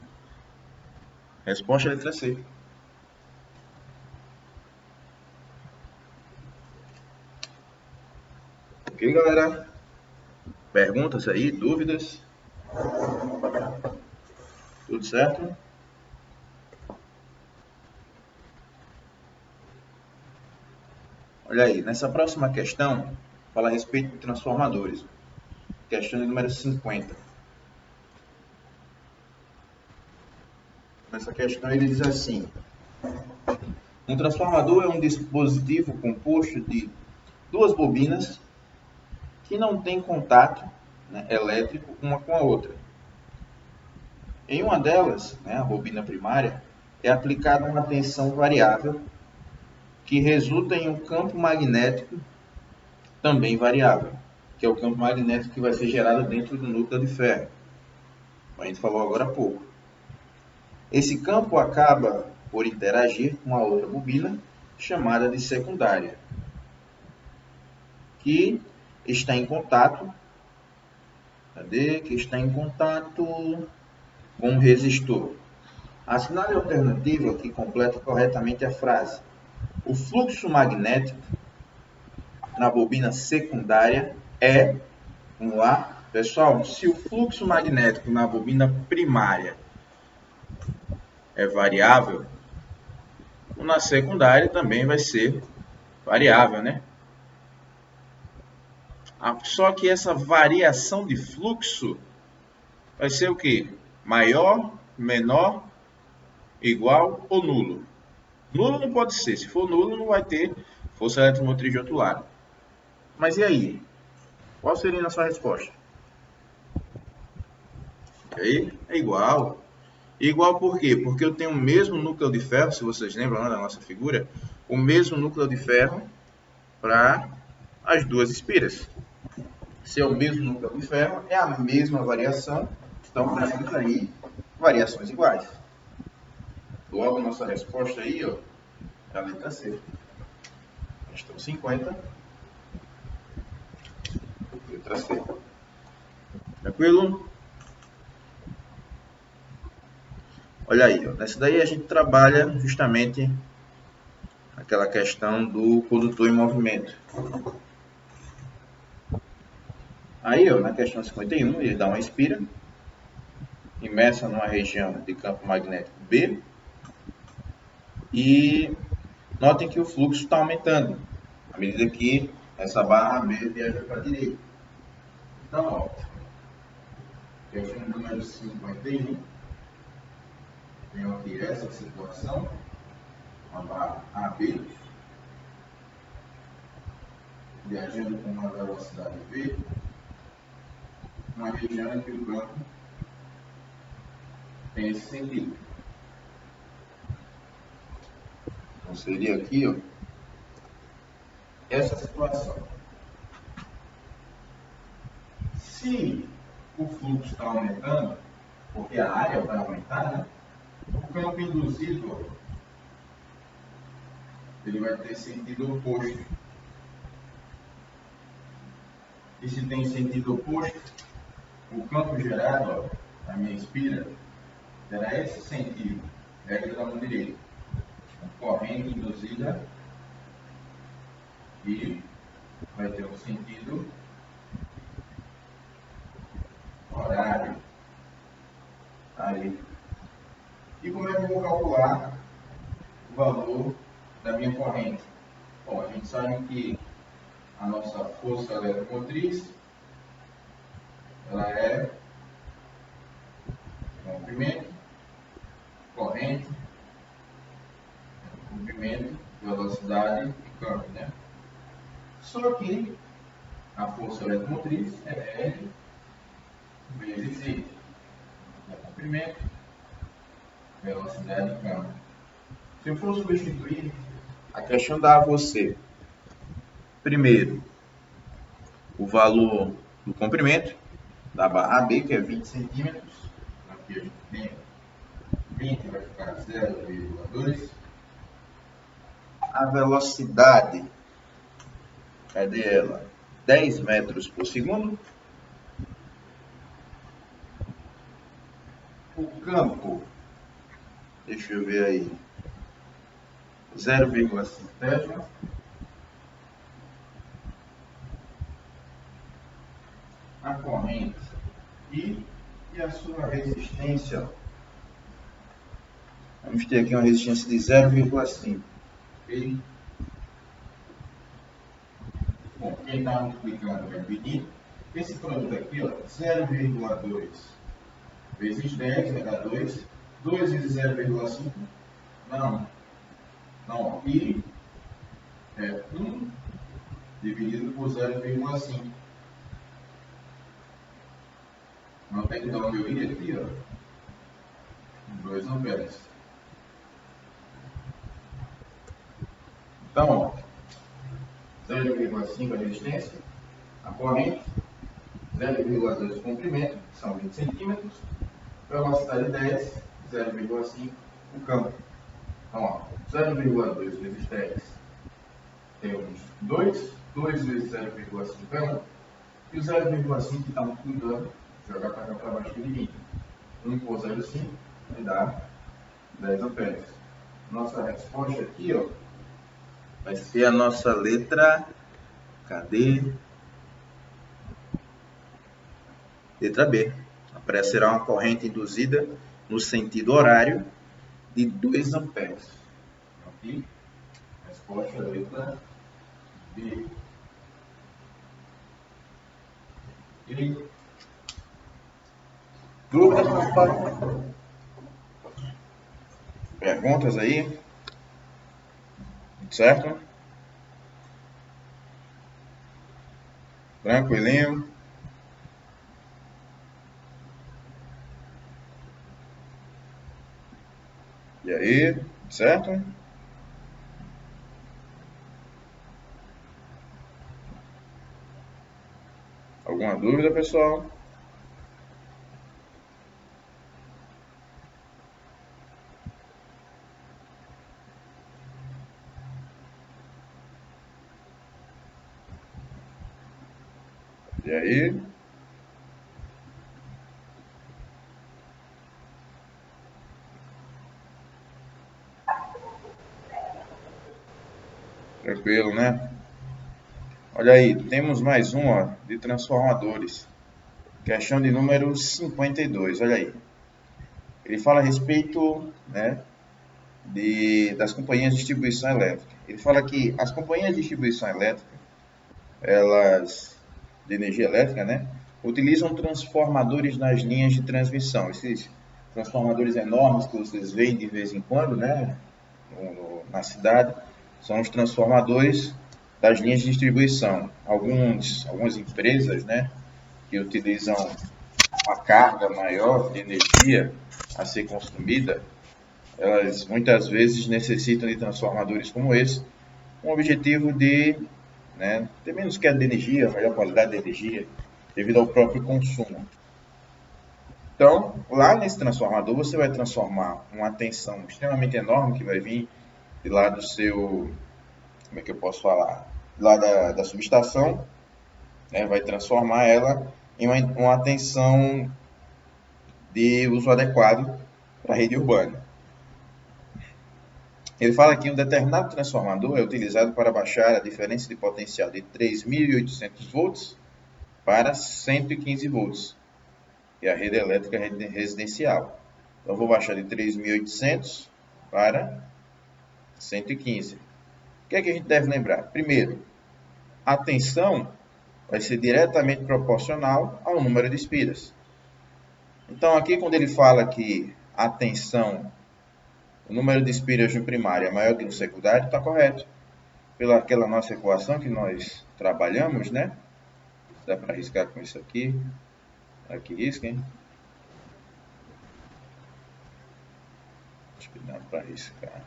Resposta é a letra C. Ok, galera? Perguntas aí, dúvidas? Tudo certo? Olha aí, nessa próxima questão, fala a respeito de transformadores. Questão de número 50. Nessa questão ele diz assim: um transformador é um dispositivo composto de duas bobinas que não têm contato, né, elétrico uma com a outra. Em uma delas, né, a bobina primária, é aplicada uma tensão variável que resulta em um campo magnético também variável, que é o campo magnético que vai ser gerado dentro do núcleo de ferro. A gente falou agora há pouco. Esse campo acaba por interagir com a outra bobina, chamada de secundária, que está em contato, que está em contato com o resistor. Assinale a alternativa que completa corretamente a frase. O fluxo magnético na bobina secundária é, vamos lá, pessoal, se o fluxo magnético na bobina primária é variável, na secundária também vai ser variável, né? Só que essa variação de fluxo vai ser o quê? Maior, menor, igual ou nulo? Nulo não pode ser. Se for nulo, não vai ter força eletromotriz de outro lado. Mas e aí? Qual seria a sua resposta? Aí é igual. Igual por quê? Porque eu tenho o mesmo núcleo de ferro, se vocês lembram, né, da nossa figura, o mesmo núcleo de ferro para as duas espiras. Se é o mesmo núcleo de ferro, é a mesma variação, então temos aí variações iguais. Logo, nossa resposta aí, ó, é a letra C. Questão 50, letra C. Tranquilo? Olha aí, ó, nessa daí a gente trabalha justamente aquela questão do condutor em movimento. Aí, ó, na questão 51, ele dá uma espira imersa numa região de campo magnético B e notem que o fluxo está aumentando à medida que essa barra B viaja para a direita. Então, ó, questão número 51, tenho aqui essa situação, a barra AB, viajando com uma velocidade v, uma região em que o campo tem esse sentido. Então seria aqui, ó, essa situação. Se o fluxo está aumentando, porque a área vai aumentar, né? O campo induzido, ó, ele vai ter sentido oposto. E se tem sentido oposto, o campo gerado, ó, a minha espira, terá esse sentido, regra da mão direita. A corrente induzida e vai ter um sentido horário. Aí. E como é que eu vou calcular o valor da minha corrente? Bom, a gente sabe que a nossa força eletromotriz, ela é comprimento, corrente, comprimento, velocidade e campo, né? Só que a força eletromotriz é L vezes I. É comprimento, velocidade e campo. Se eu for substituir, a questão dá a você, primeiro, o valor do comprimento da barra B, que é 20 centímetros. Aqui a gente tem 20, vai ficar 0,2. A velocidade, cadê ela? 10 metros por segundo. O campo, deixa eu ver aí, 0,5 Tesla. A corrente e a sua resistência. Vamos ter aqui uma resistência de 0,5. Okay? Bom, quem está multiplicando vai dividir. Esse produto aqui, 0,2 vezes 10 vai dar 2. 2 vezes 0,5? Não. Não, aqui é 1 dividido por 0,5. Não tem que dar onde eu ir aqui, 2 amperes. Então, 0,5 a resistência, a corrente, 0,2 o comprimento, que são 20 centímetros, velocidade 10, 0,5 o campo. Então, 0,2 vezes 10 temos 2, 2 vezes 0,5 é 1, e o 0,5 que está multiplicando, jogar para cá para baixo de 20. 1 por 0,5 vai dar 10 amperes. Nossa resposta aqui, vai ser a nossa letra, cadê? Letra B. Aparecerá uma corrente induzida no sentido horário de 2 amperes. Aqui, resposta letra B. E dúvidas, pessoal? Perguntas aí? Certo? Tranquilinho? E aí? Certo? Alguma dúvida, pessoal? E aí? Tranquilo, né? Olha aí, temos mais um de transformadores. Questão de número 52, olha aí. Ele fala a respeito, né, das companhias de distribuição elétrica. Ele fala que as companhias de distribuição elétrica, elas, de energia elétrica, né, utilizam transformadores nas linhas de transmissão. Esses transformadores enormes que vocês veem de vez em quando, né, na cidade, são os transformadores das linhas de distribuição. Algumas empresas, né, que utilizam uma carga maior de energia a ser consumida, elas muitas vezes necessitam de transformadores como esse, com o objetivo de, né, ter menos queda de energia, melhor qualidade de energia, devido ao próprio consumo. Então, lá nesse transformador, você vai transformar uma tensão extremamente enorme que vai vir de lá do seu, como é que eu posso falar, lá da subestação, né, vai transformar ela em uma tensão de uso adequado para a rede urbana. Ele fala que um determinado transformador é utilizado para baixar a diferença de potencial de 3.800 volts para 115 volts, que é a rede elétrica residencial. Então, eu vou baixar de 3.800 para 115. O que é que a gente deve lembrar? Primeiro, a tensão vai ser diretamente proporcional ao número de espiras. Então, aqui quando ele fala que a tensão, o número de espiras no primário é maior que no secundário, está correto. Pela aquela nossa equação que nós trabalhamos, né? Dá para riscar com isso aqui. Aqui risca, hein? Acho que dá para riscar.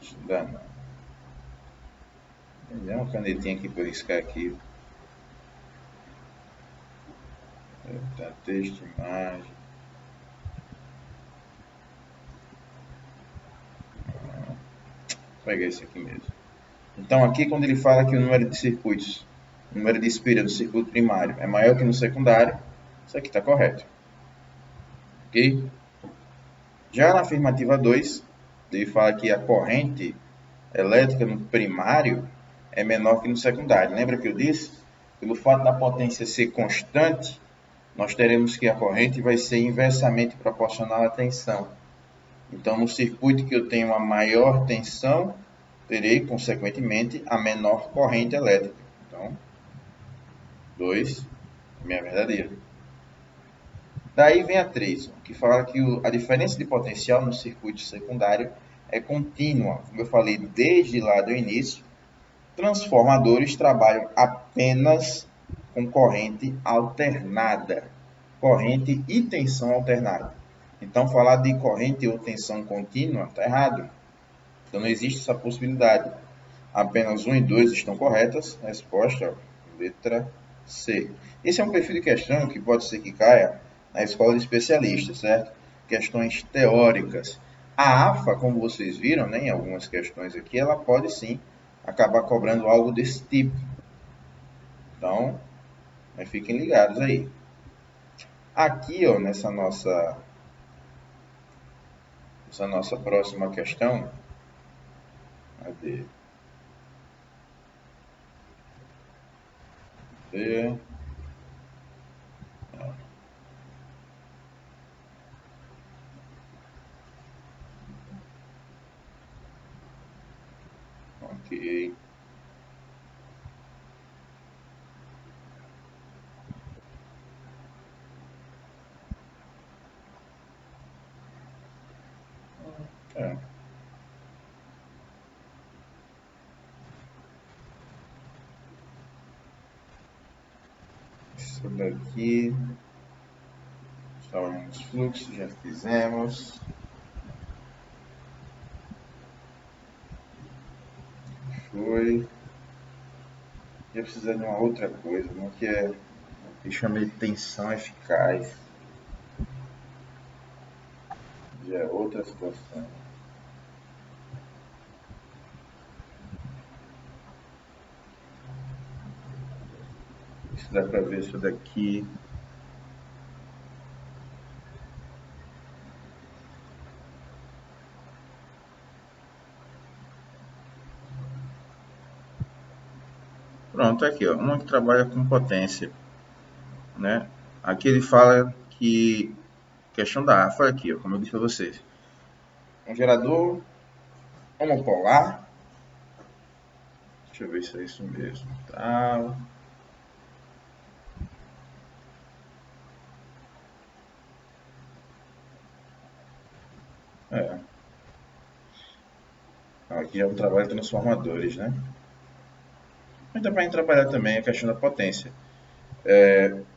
Isso dá não. Tem uma canetinha aqui para riscar aqui. Tá, texto, imagem. Vou pegar esse aqui mesmo. Então aqui quando ele fala que o número de circuitos, o número de espira do circuito primário é maior que no secundário, isso aqui está correto. Ok? Já na afirmativa 2, ele fala que a corrente elétrica no primário é menor que no secundário. Lembra que eu disse? Pelo fato da potência ser constante, nós teremos que a corrente vai ser inversamente proporcional à tensão. Então, no circuito que eu tenho a maior tensão, terei, consequentemente, a menor corrente elétrica. Então, 2 é verdadeira. Daí vem a 3, que fala que a diferença de potencial no circuito secundário é contínua. Como eu falei desde lá do início, transformadores trabalham apenas com corrente alternada, corrente e tensão alternada. Então, falar de corrente ou tensão contínua está errado. Então, não existe essa possibilidade. Apenas 1 e 2 estão corretas. Resposta, letra C. Esse é um perfil de questão que pode ser que caia na escola de especialistas, certo? Questões teóricas. A AFA, como vocês viram, né, em algumas questões aqui, ela pode sim acabar cobrando algo desse tipo. Então, fiquem ligados aí. Aqui, ó, nessa nossa próxima questão, cadê? Ok. Isso daqui. Restauramos fluxo, já fizemos. Foi. Ia precisar de uma outra coisa, uma que é. Que chama de tensão eficaz. Já é outra situação. Isso dá para ver isso daqui. Pronto, aqui, ó, uma que trabalha com potência, né? Aqui ele fala que questão da AFA aqui, ó, como eu disse para vocês, um gerador homopolar, deixa eu ver se é isso mesmo, tá? Aqui é um trabalho de transformadores, né? Mas dá para trabalhar também a questão da potência.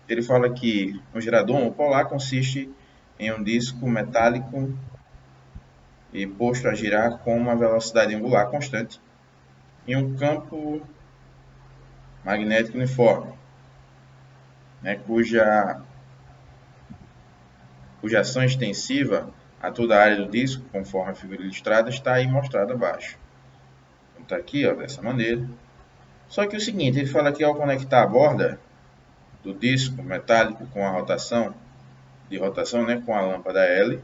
Ele fala que um gerador monopolar consiste em um disco metálico e posto a girar com uma velocidade angular constante em um campo magnético uniforme, né, cuja ação extensiva a toda a área do disco, conforme a figura ilustrada, está aí mostrada abaixo. Então está aqui, ó, dessa maneira. Só que o seguinte, ele fala que ao conectar a borda do disco metálico com a rotação, né, com a lâmpada L,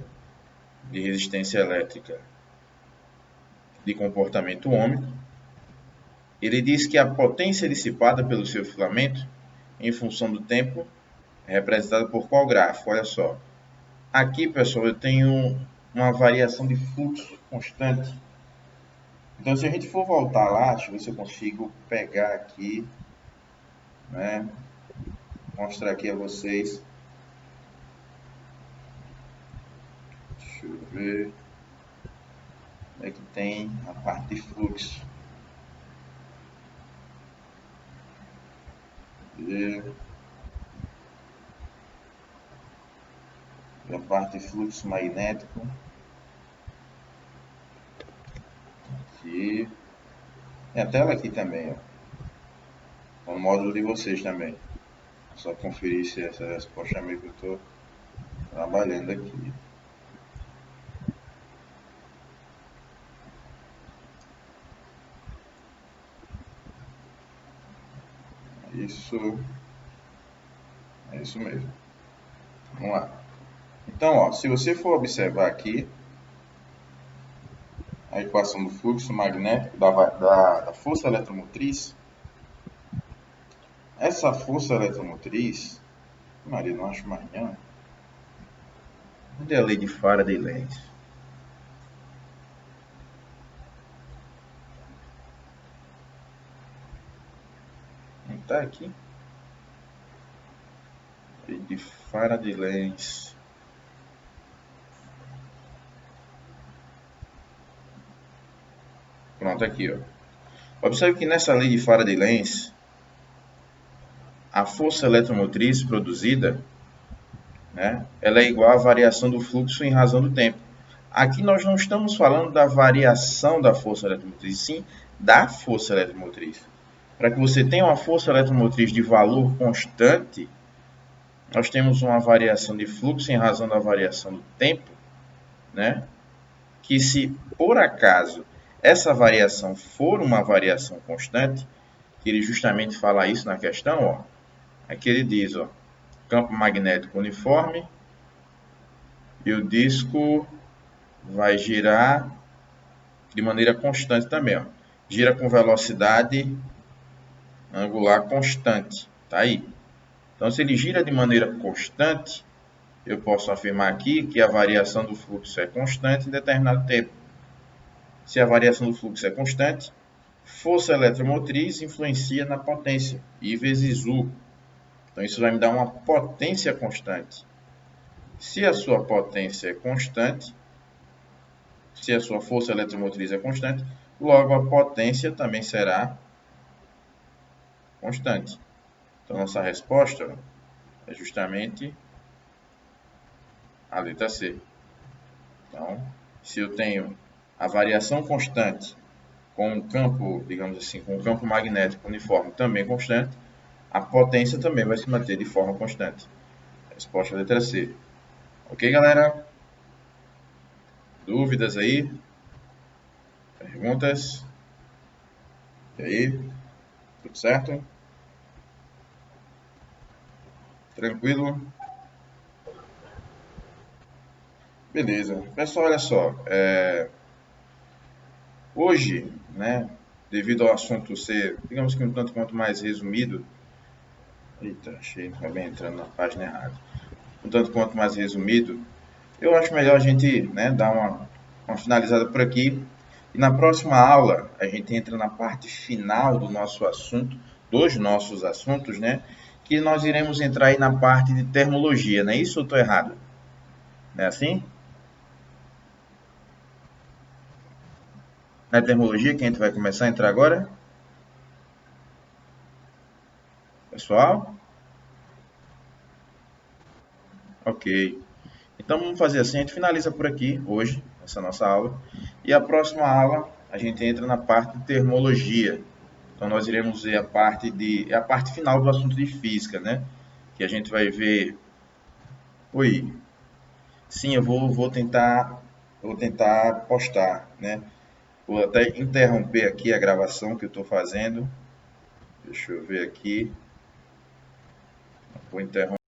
de resistência elétrica de comportamento ômico, ele diz que a potência dissipada pelo seu filamento, em função do tempo, é representada por qual gráfico? Olha só. Aqui, pessoal, eu tenho uma variação de fluxo constante. Então, se a gente for voltar lá, deixa eu ver se eu consigo pegar aqui, né? Mostrar aqui a vocês. Deixa eu ver. Onde é que tem a parte de fluxo? E a parte de fluxo magnético. Aqui. Tem a tela aqui também, ó. No módulo de vocês também. Só conferir se essa resposta meio que eu estou trabalhando aqui. Isso. É isso mesmo. Vamos lá. Então, ó, se você for observar aqui a equação do fluxo magnético da força eletromotriz, essa força eletromotriz, Maria, não acho mais não. Onde é a lei de Faraday-Lenz? Não está aqui? Lei de Faraday-Lenz. Pronto, aqui, ó. Observe que nessa lei de Faraday-Lenz, a força eletromotriz produzida, né, ela é igual à variação do fluxo em razão do tempo. Aqui nós não estamos falando da variação da força eletromotriz, sim da força eletromotriz. Para que você tenha uma força eletromotriz de valor constante, nós temos uma variação de fluxo em razão da variação do tempo, né, que se por acaso essa variação for uma variação constante, que ele justamente fala isso na questão, ó, aqui ele diz, ó, campo magnético uniforme e o disco vai girar de maneira constante também, ó. Gira com velocidade angular constante, tá aí. Então, se ele gira de maneira constante, eu posso afirmar aqui que a variação do fluxo é constante em determinado tempo. Se a variação do fluxo é constante, força eletromotriz influencia na potência, I vezes U. Então, isso vai me dar uma potência constante. Se a sua potência é constante, se a sua força eletromotriz é constante, logo a potência também será constante. Então, nossa resposta é justamente a letra C. Então, se eu tenho a variação constante com um campo, digamos assim, com um campo magnético uniforme também constante, a potência também vai se manter de forma constante. Resposta é a letra C. Ok, galera? Dúvidas aí? Perguntas? E aí? Tudo certo? Tranquilo? Beleza. Pessoal, olha só. Hoje, né, devido ao assunto ser, digamos que um tanto quanto mais resumido, eita, achei, acabei entrando na página errada. Um tanto quanto mais resumido, eu acho melhor a gente, né, dar uma finalizada por aqui. E na próxima aula, a gente entra na parte final do nosso assunto, dos nossos assuntos, né, que nós iremos entrar aí na parte de termologia, não é isso ou estou errado? Não é assim? na termologia que a gente vai começar a entrar agora? Pessoal? Ok. Então vamos fazer assim, a gente finaliza por aqui hoje, essa nossa aula. E a próxima aula a gente entra na parte de termologia. Então nós iremos ver a parte final do assunto de física, né? Que a gente vai ver. Oi. Sim, eu vou tentar postar, né? Vou até interromper aqui a gravação que eu estou fazendo. Deixa eu ver aqui. Vou interromper.